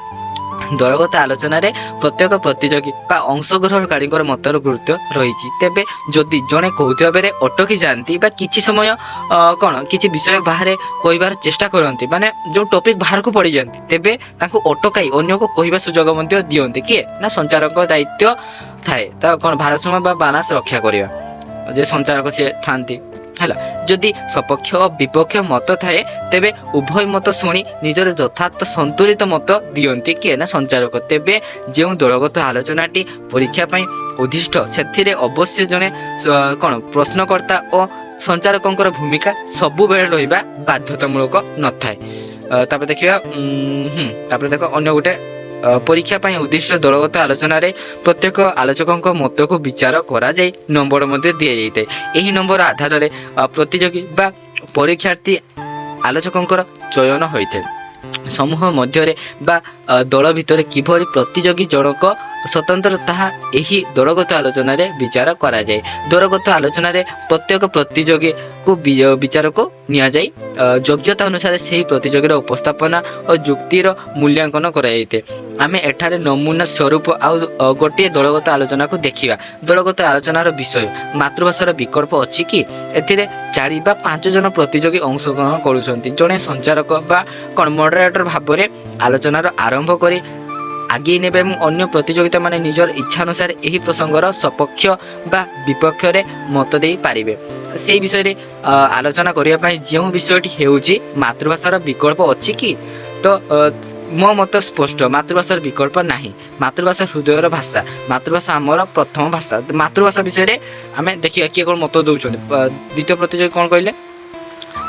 ଦଳଗତ ଆଲୋଚନାରେ ପ୍ରତ୍ୟେକ ପ୍ରତିଯୋଗୀ ବା ଅଂଶଗ୍ରହଣକାରୀଙ୍କର ମତର ଗୁରୁତ୍ୱ ରହିଛି। ତେବେ ଯଦି ଜଣେ କହୁଥିବା ବେଳେ ଅଟକି ଯାଆନ୍ତି ବା କିଛି ସମୟ କିଛି ବିଷୟ ବାହାରେ କହିବାର ଚେଷ୍ଟା କରନ୍ତି, ମାନେ ଯେଉଁ ଟପିକ୍ ବାହାରକୁ ପଡ଼ିଯାଆନ୍ତି, ତେବେ ତାଙ୍କୁ ଅଟକାଇ ଅନ୍ୟକୁ କହିବା ସୁଯୋଗ ମଧ୍ୟ ଦିଅନ୍ତି। କିଏ ନା ସଞ୍ଚାରକ ଦାୟିତ୍ୱ ଥାଏ। ତା ଭାରସାମ୍ୟ ବା ବାଲାନ୍ସ ରକ୍ଷା କରିବା ଯେ ସଞ୍ଚାରକ ସିଏ ଥାନ୍ତି। ଯଦି ସପକ୍ଷ ଓ ବିପକ୍ଷ ମତ ଥାଏ ତେବେ ଉଭୟ ମତ ଶୁଣି ନିଜର ଯଥାର୍ଥ ସନ୍ତୁଳିତ ମତ ଦିଅନ୍ତି କିଏ ନା ସଞ୍ଚାରକ। ତେବେ ଯେଉଁ ଦଳଗତ ଆଲୋଚନାଟି ପରୀକ୍ଷା ପାଇଁ ଉଦ୍ଦିଷ୍ଟ ସେଥିରେ ଅବଶ୍ୟ ଜଣେ ପ୍ରଶ୍ନକର୍ତ୍ତା ଓ ସଞ୍ଚାରକଙ୍କର ଭୂମିକା ସବୁବେଳେ ରହିବା ବାଧ୍ୟତାମୂଳକ ନଥାଏ। ତାପରେ ଦେଖିବା ତାପରେ ଦେଖ ଅନ୍ୟ ଗୋଟେ ପରୀକ୍ଷା ପାଇଁ ଉଦ୍ଦିଷ୍ଟ ଦଳଗତ ଆଲୋଚନାରେ ପ୍ରତ୍ୟେକ ଆଲୋଚକଙ୍କ ମତକୁ ବିଚାର କରାଯାଇ ନମ୍ବର ମଧ୍ୟ ଦିଆଯାଇଥାଏ। ଏହି ନମ୍ବର ଆଧାରରେ ପ୍ରତିଯୋଗୀ ବା ପରୀକ୍ଷାର୍ଥୀ ଆଲୋଚକଙ୍କର ଚୟନ ହୋଇଥାଏ। ସମୂହ ମଧ୍ୟରେ ବା ଦଳ ଭିତରେ କିଭଳି ପ୍ରତିଯୋଗୀ ଜଣକ ସ୍ୱତନ୍ତ୍ର ତାହା ଏହି ଦଳଗତ ଆଲୋଚନାରେ ବିଚାର କରାଯାଏ। ଦଳଗତ ଆଲୋଚନାରେ ପ୍ରତ୍ୟେକ ପ୍ରତିଯୋଗୀକୁ ବିଚାରକୁ ନିଆଯାଇ ଯୋଗ୍ୟତା ଅନୁସାରେ ସେହି ପ୍ରତିଯୋଗୀର ଉପସ୍ଥାପନା ଓ ଯୁକ୍ତିର ମୂଲ୍ୟାଙ୍କନ କରାଯାଇଥାଏ। ଆମେ ଏଠାରେ ନମୁନା ସ୍ୱରୂପ ଆଉ ଗୋଟିଏ ଦଳଗତ ଆଲୋଚନାକୁ ଦେଖିବା। ଦଳଗତ ଆଲୋଚନାର ବିଷୟ ମାତୃଭାଷାର ବିକଳ୍ପ ଅଛି କି? ଏଥିରେ 4 ବା 5 ଜଣ ପ୍ରତିଯୋଗୀ ଅଂଶଗ୍ରହଣ କରୁଛନ୍ତି। ଜଣେ ସଞ୍ଚାରକ ବା ମଡରେଟର ଭାବରେ ଆଲୋଚନାର ଆରମ୍ଭ କରି ଆଗେଇ ନେବେ ଏବଂ ଅନ୍ୟ ପ୍ରତିଯୋଗିତା ମାନେ ନିଜର ଇଚ୍ଛା ଅନୁସାରେ ଏହି ପ୍ରସଙ୍ଗର ସପକ୍ଷ ବା ବିପକ୍ଷରେ ମତ ଦେଇପାରିବେ। ସେଇ ବିଷୟରେ ଆଲୋଚନା କରିବା ପାଇଁ ଯେଉଁ ବିଷୟଟି ହେଉଛି ମାତୃଭାଷାର ବିକଳ୍ପ ଅଛି କି? ତ ମୋ ମତ ସ୍ପଷ୍ଟ, ମାତୃଭାଷାର ବିକଳ୍ପ ନାହିଁ। ମାତୃଭାଷା ହୃଦୟର ଭାଷା, ମାତୃଭାଷା ଆମର ପ୍ରଥମ ଭାଷା। ମାତୃଭାଷା ବିଷୟରେ ଆମେ ଦେଖିବା କିଏ କ'ଣ ମତ ଦେଉଛନ୍ତି। ଦ୍ୱିତୀୟ ପ୍ରତିଯୋଗୀ କ'ଣ କହିଲେ?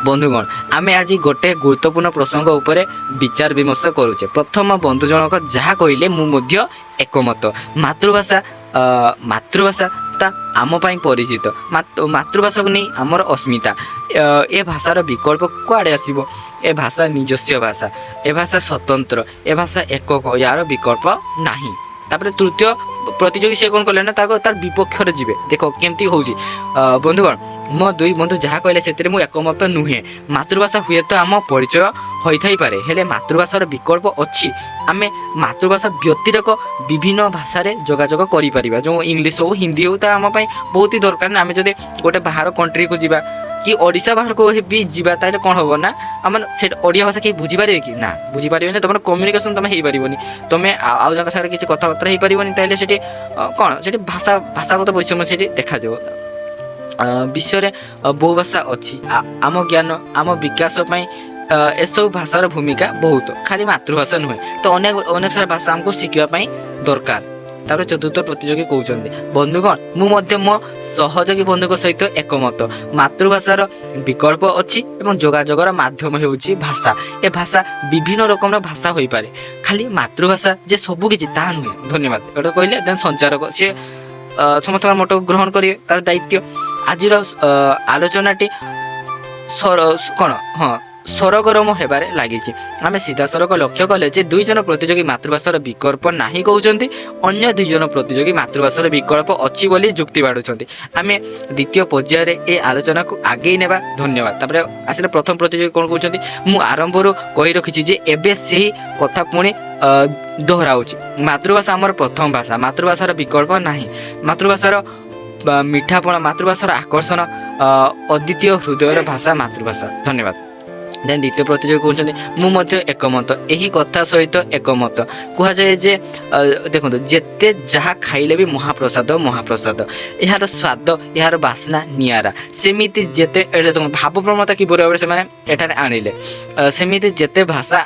ବନ୍ଧୁଗଣ, ଆମେ ଆଜି ଗୋଟେ ଗୁରୁତ୍ୱପୂର୍ଣ୍ଣ ପ୍ରସଙ୍ଗ ଉପରେ ବିଚାର ବିମର୍ଶ କରୁଛେ। ପ୍ରଥମ ବନ୍ଧୁ ଜଣକ ଯାହା କହିଲେ ମୁଁ ମଧ୍ୟ ଏକମତ। ମାତୃଭାଷାଟା ଆମ ପାଇଁ ପରିଚିତ। ମାତୃଭାଷାକୁ ନେଇ ଆମର ଅସ୍ମିତା। ଏ ଭାଷାର ବିକଳ୍ପ କୁଆଡ଼େ ଆସିବ? ଏ ଭାଷା ନିଜସ୍ୱ ଭାଷା, ଏ ଭାଷା ସ୍ୱତନ୍ତ୍ର, ଏ ଭାଷା ଏକକ, ୟାର ବିକଳ୍ପ ନାହିଁ। ତାପରେ ତୃତୀୟ ପ୍ରତିଯୋଗୀ ସେ କ'ଣ କଲେ ନା ତାର ବିପକ୍ଷରେ ଯିବେ। ଦେଖ କେମିତି ହେଉଛି ବନ୍ଧୁଗଣ, ମୋ ଦୁଇ ବନ୍ଧୁ ଯାହା କହିଲେ ସେଥିରେ ମୁଁ ଏକମତ ନୁହେଁ। ମାତୃଭାଷା ହୁଏତ ଆମ ପରିଚୟ ହୋଇଥାଇପାରେ, ହେଲେ ମାତୃଭାଷାର ବିକଳ୍ପ ଅଛି। ଆମେ ମାତୃଭାଷା ବ୍ୟତିରେକ ବିଭିନ୍ନ ଭାଷାରେ ଯୋଗାଯୋଗ କରିପାରିବା। ଯେଉଁ ଇଂଲିଶ ହେଉ ହିନ୍ଦୀ ହେଉ ତା ଆମ ପାଇଁ ବହୁତ ହି ଦରକାର ନା। ଆମେ ଯଦି ଗୋଟେ ବାହାର କଣ୍ଟ୍ରିକୁ ଯିବା କି ଓଡ଼ିଶା ବାହାରକୁ ବି ଯିବା ତାହେଲେ କ'ଣ ହେବ ନା ଆମର ସେଇଟା ଓଡ଼ିଆ ଭାଷା କେହି ବୁଝିପାରିବେ କି? ନା, ବୁଝିପାରିବେନି। ତୁମର କମ୍ୟୁନିକେସନ୍ ତୁମେ ହେଇପାରିବନି, ତୁମେ ଆଉ ଜଣଙ୍କ ସାଙ୍ଗରେ କିଛି କଥାବାର୍ତ୍ତା ହେଇପାରିବନି। ତାହେଲେ ସେଠି କ'ଣ ସେଠି ଭାଷାଗତ ବୈଷମ୍ୟ ସେଠି ଦେଖାଯିବ। ବିଶ୍ୱରେ ବହୁ ଭାଷା ଅଛି। ଆମ ଜ୍ଞାନ ଆମ ବିକାଶ ପାଇଁ ଏସବୁ ଭାଷାର ଭୂମିକା ବହୁତ, ଖାଲି ମାତୃଭାଷା ନୁହେଁ। ତ ଅନେକ ସାରା ଭାଷା ଆମକୁ ଶିଖିବା ପାଇଁ ଦରକାର। ତାପରେ ଚତୁର୍ଥ ପ୍ରତିଯୋଗୀ କହୁଛନ୍ତି, ବନ୍ଧୁଗଣ ମୁଁ ମଧ୍ୟ ମୋ ସହଯୋଗୀ ବନ୍ଧୁଙ୍କ ସହିତ ଏକମତ। ମାତୃଭାଷାର ବିକଳ୍ପ ଅଛି ଏବଂ ଯୋଗାଯୋଗର ମାଧ୍ୟମ ହେଉଛି ଭାଷା। ଏ ଭାଷା ବିଭିନ୍ନ ରକମର ଭାଷା ହୋଇପାରେ, ଖାଲି ମାତୃଭାଷା ଯେ ସବୁ କିଛି ତାହା ନୁହେଁ। ଧନ୍ୟବାଦ। ଏଇଟା କହିଲେ ଦେନ୍ ସଞ୍ଚାରକ ସିଏ ସମସ୍ତଙ୍କର ମତ ଗ୍ରହଣ କରିବେ, ତାର ଦାୟିତ୍ୱ। ଆଜିର ଆଲୋଚନାଟି ସରଗରମ ହେବାରେ ଲାଗିଛି। ଆମେ ସିଧାସଳଖ ଲକ୍ଷ୍ୟ କଲେ ଯେ ଦୁଇ ଜଣ ପ୍ରତିଯୋଗୀ ମାତୃଭାଷାର ବିକଳ୍ପ ନାହିଁ କହୁଛନ୍ତି, ଅନ୍ୟ ଦୁଇ ଜଣ ପ୍ରତିଯୋଗୀ ମାତୃଭାଷାର ବିକଳ୍ପ ଅଛି ବୋଲି ଯୁକ୍ତି ବାଢୁଛନ୍ତି। ଆମେ ଦ୍ୱିତୀୟ ପର୍ଯ୍ୟାୟରେ ଏ ଆଲୋଚନାକୁ ଆଗେଇ ନେବା। ଧନ୍ୟବାଦ। ତାପରେ ଆସିଲେ ପ୍ରଥମ ପ୍ରତିଯୋଗୀ କ'ଣ କହୁଛନ୍ତି, ମୁଁ ଆରମ୍ଭରୁ କହି ରଖିଛି ଯେ ଏବେ ସେହି କଥା ପୁଣି ଦୋହରାଉଛି। ମାତୃଭାଷା ଆମର ପ୍ରଥମ ଭାଷା, ମାତୃଭାଷାର ବିକଳ୍ପ ନାହିଁ। ମାତୃଭାଷାର ମିଠାପଣ, ମାତୃଭାଷାର ଆକର୍ଷଣ ଅଦ୍ୱିତୀୟ, ହୃଦୟର ଭାଷା ମାତୃଭାଷା। ଧନ୍ୟବାଦ। ଦେନ୍ ଦ୍ୱିତୀୟ ପ୍ରତିଯୋଗୀ କହୁଛନ୍ତି, ମୁଁ ମଧ୍ୟ ଏକମତ। ଏହି କଥା ସହିତ ଏକମତ। କୁହାଯାଏ ଯେ ଦେଖନ୍ତୁ, ଯେତେ ଯାହା ଖାଇଲେ ବି ମହାପ୍ରସାଦ। ଏହାର ସ୍ୱାଦ, ଏହାର ବାସ୍ନା ନିଆରା। ସେମିତି ଯେତେ ଭାବପ୍ରବଣତା କିପରି ଭାବରେ ସେମାନେ ଏଠାରେ ଆଣିଲେ, ସେମିତି ଯେତେ ଭାଷା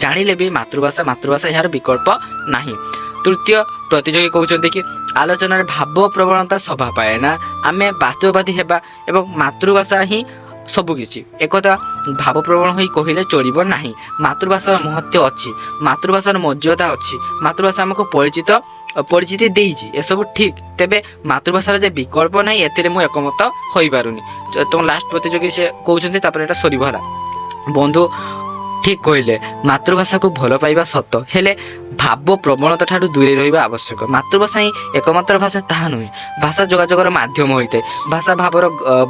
ଜାଣିଲେ ବି ମାତୃଭାଷା ଏହାର ବିକଳ୍ପ ନାହିଁ। ତୃତୀୟ ପ୍ରତିଯୋଗୀ କହୁଛନ୍ତି କି ଆଲୋଚନାରେ ଭାବ ପ୍ରବଣତା ଶୋଭା ପାଏ ନା, ଆମେ ବାସ୍ତବବାଦୀ ହେବା ଏବଂ ମାତୃଭାଷା ହିଁ ସବୁକିଛି। ଏକଥା ଭାବପ୍ରବଣ ହୋଇ କହିଲେ ଚଳିବ ନାହିଁ। ମାତୃଭାଷାର ମହତ୍ତ୍ୱ ଅଛି, ମାତୃଭାଷାର ମର୍ଯ୍ୟାଦା ଅଛି। ମାତୃଭାଷା ଆମକୁ ପରିଚିତି ଦେଇଛି, ଏସବୁ ଠିକ୍। ତେବେ ମାତୃଭାଷାର ଯେ ବିକଳ୍ପ ନାହିଁ ଏଥିରେ ମୁଁ ଏକମତ ହୋଇପାରୁନି। ତ ଲାଷ୍ଟ ପ୍ରତିଯୋଗୀ ସେ କହୁଛନ୍ତି, ତାପରେ ଏଟା ସରିବ ହେଲା। ବନ୍ଧୁ ଠିକ୍ କହିଲେ, ମାତୃଭାଷାକୁ ଭଲ ପାଇବା ସତ, ହେଲେ ଭାବ ପ୍ରବଣତା ଠାରୁ ଦୂରେଇ ରହିବା ଆବଶ୍ୟକ। ମାତୃଭାଷା ହିଁ ଏକମାତ୍ର ଭାଷା ତାହା ନୁହେଁ। ଭାଷା ଯୋଗାଯୋଗର ମାଧ୍ୟମ ହୋଇଥାଏ, ଭାଷା ଭାବର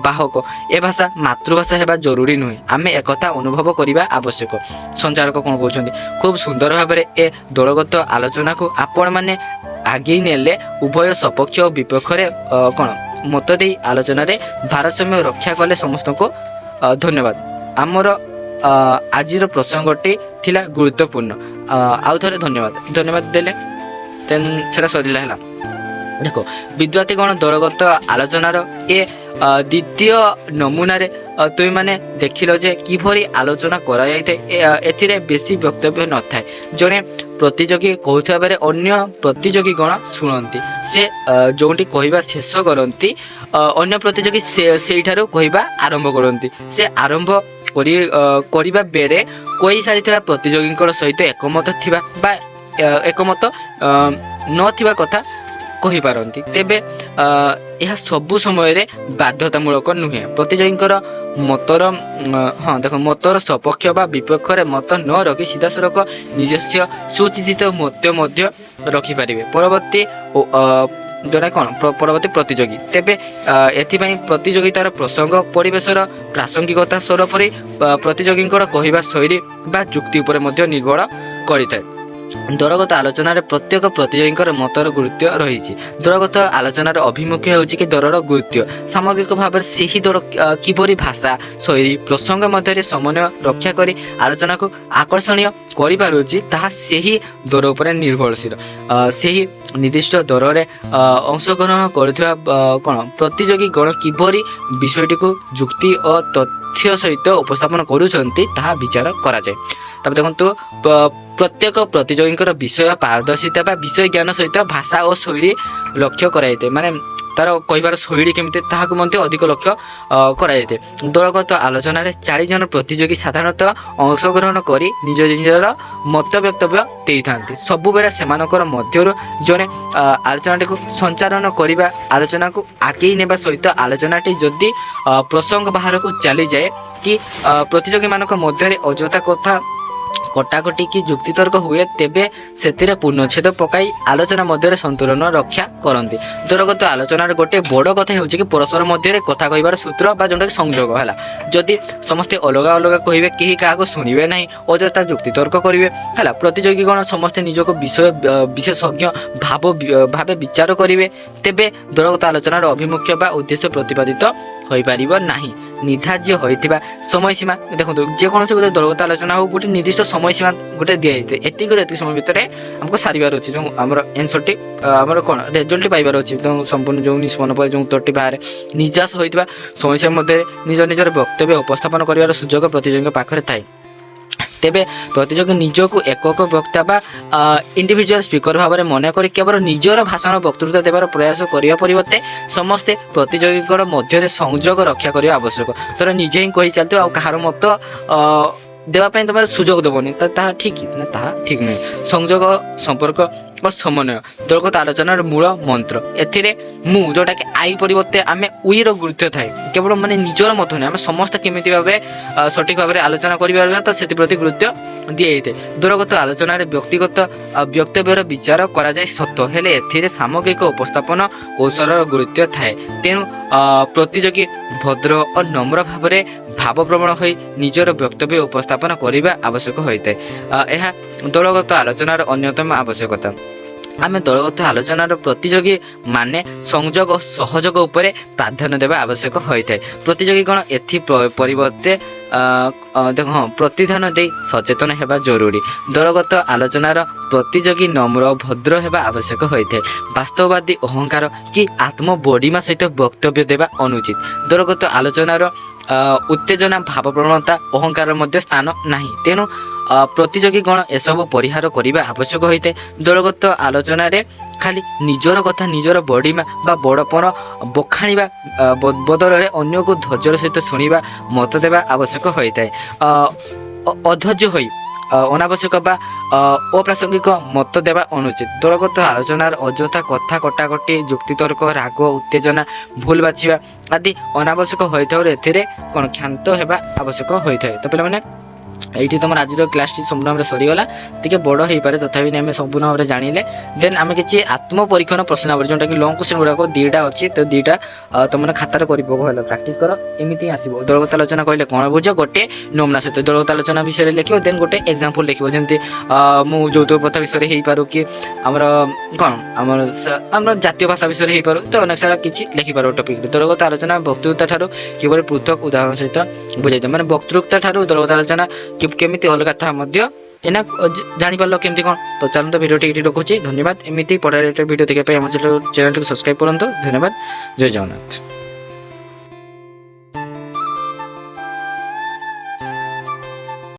ବାହକ। ଏ ଭାଷା ମାତୃଭାଷା ହେବା ଜରୁରୀ ନୁହେଁ, ଆମେ ekotha ଅନୁଭବ କରିବା ଆବଶ୍ୟକ। ସଞ୍ଚାରକ କ'ଣ କହୁଛନ୍ତି, ଖୁବ୍ ସୁନ୍ଦର ଭାବରେ ଏ ଦଳଗତ ଆଲୋଚନାକୁ ଆପଣମାନେ ଆଗେଇ ନେଲେ। ଉଭୟ ସପକ୍ଷ ଓ ବିପକ୍ଷରେ କ'ଣ ମତ ଦେଇ ଆଲୋଚନାରେ ଭାରସାମ୍ୟ ରକ୍ଷା କଲେ। ସମସ୍ତଙ୍କୁ ଧନ୍ୟବାଦ। ଆମର ଆଜିର ପ୍ରସଙ୍ଗଟି ଥିଲା ଗୁରୁତ୍ୱପୂର୍ଣ୍ଣ। ଆଉ ଥରେ ଧନ୍ୟବାଦ ଦେଲେ ଦେନ୍ ସେଟା ସରିଲା ହେଲା। ଦେଖ ବିଦ୍ୟାର୍ଥୀଗଣ, ଦଳଗତ ଆଲୋଚନାର ଏ ଦ୍ୱିତୀୟ ନମୁନାରେ ତୁମେମାନେ ଦେଖିଲ ଯେ କିପରି ଆଲୋଚନା କରାଯାଇଥାଏ। ଏଥିରେ ବେଶୀ ବକ୍ତବ୍ୟ ନଥାଏ। ଜଣେ ପ୍ରତିଯୋଗୀ କହୁଥିବା ବେଳେ ଅନ୍ୟ ପ୍ରତିଯୋଗୀଗଣ ଶୁଣନ୍ତି। ସେ ଯେଉଁଠି କହିବା ଶେଷ କରନ୍ତି, ଅନ୍ୟ ପ୍ରତିଯୋଗୀ ସେଇଠାରୁ କହିବା ଆରମ୍ଭ କରନ୍ତି। ସେ ଆରମ୍ଭ କରିବା ବେଳେ କହିସାରିଥିବା ପ୍ରତିଯୋଗୀଙ୍କ ସହିତ ଏକମତ ଥିବା ବା ଏକମତ ନଥିବା କଥା କହିପାରନ୍ତି। ତେବେ ଏହା ସବୁ ସମୟରେ ବାଧ୍ୟତାମୂଳକ ନୁହେଁ। ପ୍ରତିଯୋଗୀଙ୍କର ମତର ସପକ୍ଷ ବା ବିପକ୍ଷରେ ମତ ନ ରଖି ସିଧାସଳଖ ନିଜସ୍ୱ ସୁଚିନ୍ତିତ ମତ ମଧ୍ୟ ରଖିପାରିବେ। ପରବର୍ତ୍ତୀ ପ୍ରତିଯୋଗୀ। ତେବେ ଏଥିପାଇଁ ପ୍ରତିଯୋଗିତାର ପ୍ରସଙ୍ଗ, ପରିବେଶର ପ୍ରାସଙ୍ଗିକତା, ସ୍ୱର ପରି ପ୍ରତିଯୋଗୀଙ୍କର କହିବା ଶୈଳୀ ବା ଯୁକ୍ତି ଉପରେ ମଧ୍ୟ ନିର୍ଭର କରିଥାଏ। ଦଳଗତ ଆଲୋଚନାରେ ପ୍ରତ୍ୟେକ ପ୍ରତିଯୋଗୀଙ୍କର ମତର ଗୁରୁତ୍ୱ ରହିଛି। ଦଳଗତ ଆଲୋଚନାର ଅଭିମୁଖ୍ୟ ହେଉଛି କି ଦଳର ଗୁରୁତ୍ୱ ସାମଗ୍ରିକ ଭାବରେ ସେହି ଦଳ କିପରି ଭାଷା ଶୈଳୀ ପ୍ରସଙ୍ଗ ମଧ୍ୟରେ ସମନ୍ୱୟ ରକ୍ଷା କରି ଆଲୋଚନାକୁ ଆକର୍ଷଣୀୟ କରିପାରୁଛି ତାହା ସେହି ଦଳ ଉପରେ ନିର୍ଭରଶୀଳ। ସେହି ନିର୍ଦ୍ଦିଷ୍ଟ ଦଳରେ ଅଂଶଗ୍ରହଣ କରୁଥିବା ପ୍ରତିଯୋଗୀଗଣ କିପରି ବିଷୟଟିକୁ ଯୁକ୍ତି ଓ ତଥ୍ୟ ସହିତ ଉପସ୍ଥାପନ କରୁଛନ୍ତି ତାହା ବିଚାର କରାଯାଏ। ତାପରେ ଦେଖନ୍ତୁ ପ୍ରତ୍ୟେକ ପ୍ରତିଯୋଗୀଙ୍କର ବିଷୟ ପାରଦର୍ଶିତା ବା ବିଷୟ ଜ୍ଞାନ ସହିତ ଭାଷା ଓ ଶୈଳୀ ଲକ୍ଷ୍ୟ କରାଯାଇଥାଏ। ମାନେ ତାର କହିବାର ଶୈଳୀ କେମିତି ତାହାକୁ ମଧ୍ୟ ଅଧିକ ଲକ୍ଷ୍ୟ କରାଯାଇଥାଏ। ଦଳଗତ ଆଲୋଚନାରେ 4 ଜଣ ପ୍ରତିଯୋଗୀ ସାଧାରଣତଃ ଅଂଶଗ୍ରହଣ କରି ନିଜର ମତ ବକ୍ତବ୍ୟ ଦେଇଥାନ୍ତି। ସବୁବେଳେ ସେମାନଙ୍କର ମଧ୍ୟରୁ ଜଣେ ଆଲୋଚନାଟିକୁ ସଞ୍ଚାଳନ କରିବା ଆଲୋଚନାକୁ ଆଗେଇ ନେବା ସହିତ ଆଲୋଚନାଟି ଯଦି ପ୍ରସଙ୍ଗ ବାହାରକୁ ଚାଲିଯାଏ କି ପ୍ରତିଯୋଗୀମାନଙ୍କ ମଧ୍ୟରେ ଅଯଥା କଥା କଟାକଟି କି ଯୁକ୍ତିତର୍କ ହୁଏ ତେବେ ସେଥିରେ ପୂର୍ଣ୍ଣଚ୍ଛେଦ ପକାଇ ଆଲୋଚନା ମଧ୍ୟରେ ସନ୍ତୁଳନ ରକ୍ଷା କରନ୍ତି। ଦଳଗତ ଆଲୋଚନାର ଗୋଟେ ବଡ଼ କଥା ହେଉଛି କି ପରସ୍ପର ମଧ୍ୟରେ କଥା କହିବାର ସୂତ୍ର ବା ଯେଉଁଟାକି ସଂଯୋଗ ହେଲା। ଯଦି ସମସ୍ତେ ଅଲଗା ଅଲଗା କହିବେ କେହି କାହାକୁ ଶୁଣିବେ ନାହିଁ ଅଯଥା ଯୁକ୍ତିତର୍କ କରିବେ ହେଲା। ପ୍ରତିଯୋଗୀଗଣ ସମସ୍ତେ ନିଜକୁ ବିଶେଷଜ୍ଞ ଭାବେ ବିଚାର କରିବେ ତେବେ ଦଳଗତ ଆଲୋଚନାର ଅଭିମୁଖ୍ୟ ବା ଉଦ୍ଦେଶ୍ୟ ପ୍ରତିପାଦିତ ହୋଇପାରିବ ନାହିଁ। ନିର୍ଦ୍ଧାର୍ଯ୍ୟ ହୋଇଥିବା ସମୟସୀମା ଦେଖନ୍ତୁ ଯେକୌଣସି ଗୋଟେ ଦଳଗତ ଆଲୋଚନା ହଉ ଗୋଟେ ନିର୍ଦ୍ଦିଷ୍ଟ ସମୟସୀମା ଗୋଟେ ଦିଆଯାଇଥାଏ। ଏତିକି ସମୟ ଭିତରେ ଆମକୁ ସାରିବାର ଅଛି ଯେଉଁ ଆମର ଏନ୍ସରଟି ଆମର ରେଜଲ୍ଟ ପାଇବାର ଅଛି ସମ୍ପୂର୍ଣ୍ଣ ଯେଉଁ ନିଷ୍ପନ୍ନ ପରେ ଯେଉଁ ଉତ୍ତରଟି ବାହାରେ ନିର୍ଯ୍ୟାସ ହୋଇଥିବା ସମୟସୀମା ମଧ୍ୟରେ ନିଜର ବକ୍ତବ୍ୟ ଉପସ୍ଥାପନ କରିବାର ସୁଯୋଗ ପ୍ରତିଯୋଗୀଙ୍କ ପାଖରେ ଥାଏ। ତେବେ ପ୍ରତିଯୋଗୀ ନିଜକୁ ଏକକ ବକ୍ତା ବା ଇଣ୍ଡିଭିଜୁଆଲ ସ୍ପିକର ଭାବରେ ମନେକରି କେବଳ ନିଜର ଭାଷଣ ବକ୍ତୃତା ଦେବାର ପ୍ରୟାସ କରିବା ପରିବର୍ତ୍ତେ ସମସ୍ତେ ପ୍ରତିଯୋଗୀଙ୍କର ମଧ୍ୟରେ ସଂଯୋଗ ରକ୍ଷା କରିବା ଆବଶ୍ୟକ। ଧର ନିଜେ ହିଁ କହି ଚାଲିଥିବ ଆଉ କାହାର ମତ ଦେବା ପାଇଁ ତମେ ସୁଯୋଗ ଦେବନି ତାହା ଠିକ୍ ନା ତାହା ଠିକ୍ ନୁହେଁ। ସଂଯୋଗ ସମ୍ପର୍କ ଓ ସମନ୍ୱୟ ଦଳଗତ ଆଲୋଚନାର ମୂଳ ମନ୍ତ୍ର। ଏଥିରେ ମୁଁ ଯେଉଁଟାକି ଆଇ ପରିବର୍ତ୍ତେ ଆମେ ଉଇର ଗୁରୁତ୍ୱ ଥାଏ। କେବଳ ମାନେ ନିଜର ମତ ନୁହେଁ ଆମେ ସମସ୍ତେ କେମିତି ଭାବେ ସଠିକ୍ ଭାବରେ ଆଲୋଚନା କରିପାରିବା ତ ସେଥିପ୍ରତି ଗୁରୁତ୍ୱ ଦିଆଯାଇଥାଏ। ଦଳଗତ ଆଲୋଚନାରେ ବ୍ୟକ୍ତିଗତ ବକ୍ତବ୍ୟର ବିଚାର କରାଯାଏ ସତ ହେଲେ ଏଥିରେ ସାମଗ୍ରିକ ଉପସ୍ଥାପନ କୌଶଳର ଗୁରୁତ୍ୱ ଥାଏ। ତେଣୁ ପ୍ରତିଯୋଗୀ ଭଦ୍ର ଓ ନମ୍ର ଭାବରେ ଭାବପ୍ରବଣ ହୋଇ ନିଜର ବକ୍ତବ୍ୟ ଉପସ୍ଥାପନ କରିବା ଆବଶ୍ୟକ ହୋଇଥାଏ। ଏହା ଦଳଗତ ଆଲୋଚନାର ଅନ୍ୟତମ ଆବଶ୍ୟକତା। ଆମେ ଦଳଗତ ଆଲୋଚନାର ପ୍ରତିଯୋଗୀ ମାନେ ସଂଯୋଗ ଓ ସହଯୋଗ ଉପରେ ପ୍ରାଧାନ୍ୟ ଦେବା ଆବଶ୍ୟକ ହୋଇଥାଏ। ପ୍ରତିଯୋଗୀଗଣ ଏଥି ପରିବର୍ତ୍ତେ ପ୍ରତିଧ୍ୟାନ ଦେଇ ସଚେତନ ହେବା ଜରୁରୀ। ଦଳଗତ ଆଲୋଚନାର ପ୍ରତିଯୋଗୀ ନମ୍ର ଭଦ୍ର ହେବା ଆବଶ୍ୟକ ହୋଇଥାଏ। ବାସ୍ତବବାଦୀ ଅହଙ୍କାର କି ଆତ୍ମବଡ଼ିମା ସହିତ ବକ୍ତବ୍ୟ ଦେବା ଅନୁଚିତ। ଦଳଗତ ଆଲୋଚନାର ଉତ୍ତେଜନା ଭାବପ୍ରବଣତା ଅହଙ୍କାର ମଧ୍ୟ ସ୍ଥାନ ନାହିଁ। ତେଣୁ ପ୍ରତିଯୋଗୀଗଣ ଏସବୁ ପରିହାର କରିବା ଆବଶ୍ୟକ ହୋଇଥାଏ। ଦଳଗତ ଆଲୋଚନାରେ ଖାଲି ନିଜର କଥା ନିଜର ବଡ଼ିମା ବା ବଡ଼ପଣ ବଖାଣିବା ବଦଳରେ ଅନ୍ୟକୁ ଧୈର୍ଯ୍ୟର ସହିତ ଶୁଣିବା ମତ ଦେବା ଆବଶ୍ୟକ ହୋଇଥାଏ। ଅଧୈର୍ଯ୍ୟ ହୋଇ ଅନାବଶ୍ୟକ ବା ଅପ୍ରାସଙ୍ଗିକ ମତ ଦେବା ଅନୁଚିତ। ଦଳଗତ ଆଲୋଚନାର ଅଯଥା କଥା କଟାକଟି ଯୁକ୍ତିତର୍କ ରାଗ ଉତ୍ତେଜନା ଭୁଲ ବାଛିବା ଆଦି ଅନାବଶ୍ୟକ ହୋଇଥିବାରୁ ଏଥିରେ କ୍ଷାନ୍ତ ହେବା ଆବଶ୍ୟକ ହୋଇଥାଏ। ତ ପିଲାମାନେ এইটি তোমার আজর ক্লাসটি সম্পূর্ণ ভাবে সরিগলা টিকে বড় হয়েপরে তথাপি আমি সম্পূর্ণ ভাবে জানিলে দেন আমি কিছু আত্মপরীক্ষণ প্রশ্নাবলী যেটা কি লং কোশ্চেন গুড়াক দুইটা অছি তো দুইটা তোমার খাতার করে পক হল প্রাকটিস কর এমনি আসব। দলগত আলোচনা কহিলে কোণ বুঝ গোটে নমুনা সহিত দলগত আলোচনা বিষয়ে লিখব দেন গোটে এক্সাম্পল লিখব যেমন মু যৌতুক প্রথা বিষয়ে হয়েপারু কি আমার কোণ আমার জাতীয় ভাষা বিষয়ে হয়েপারু তো অনেক সারা কিছু লিখিপার টপিক। দলগত আলোচনা বক্তৃতা ঠার কিভাবে পৃথক উদাহরণ সহিত বুঝাই মানে বক্তৃতা ঠার দলগত আলোচনা কেমিতি অলগা তাহা মধ্য এনা জানিপারল কেমতি কোণ। তো চালু ভিডিওটি এটি রখুছি। ধন্যবাদ। এমনি পড়া রিলেটেড ভিডিও দেখে পাই আমার চ্যানেলটি সবসক্রাইব করুন। ধন্যবাদ। জয় জগন্নাথ।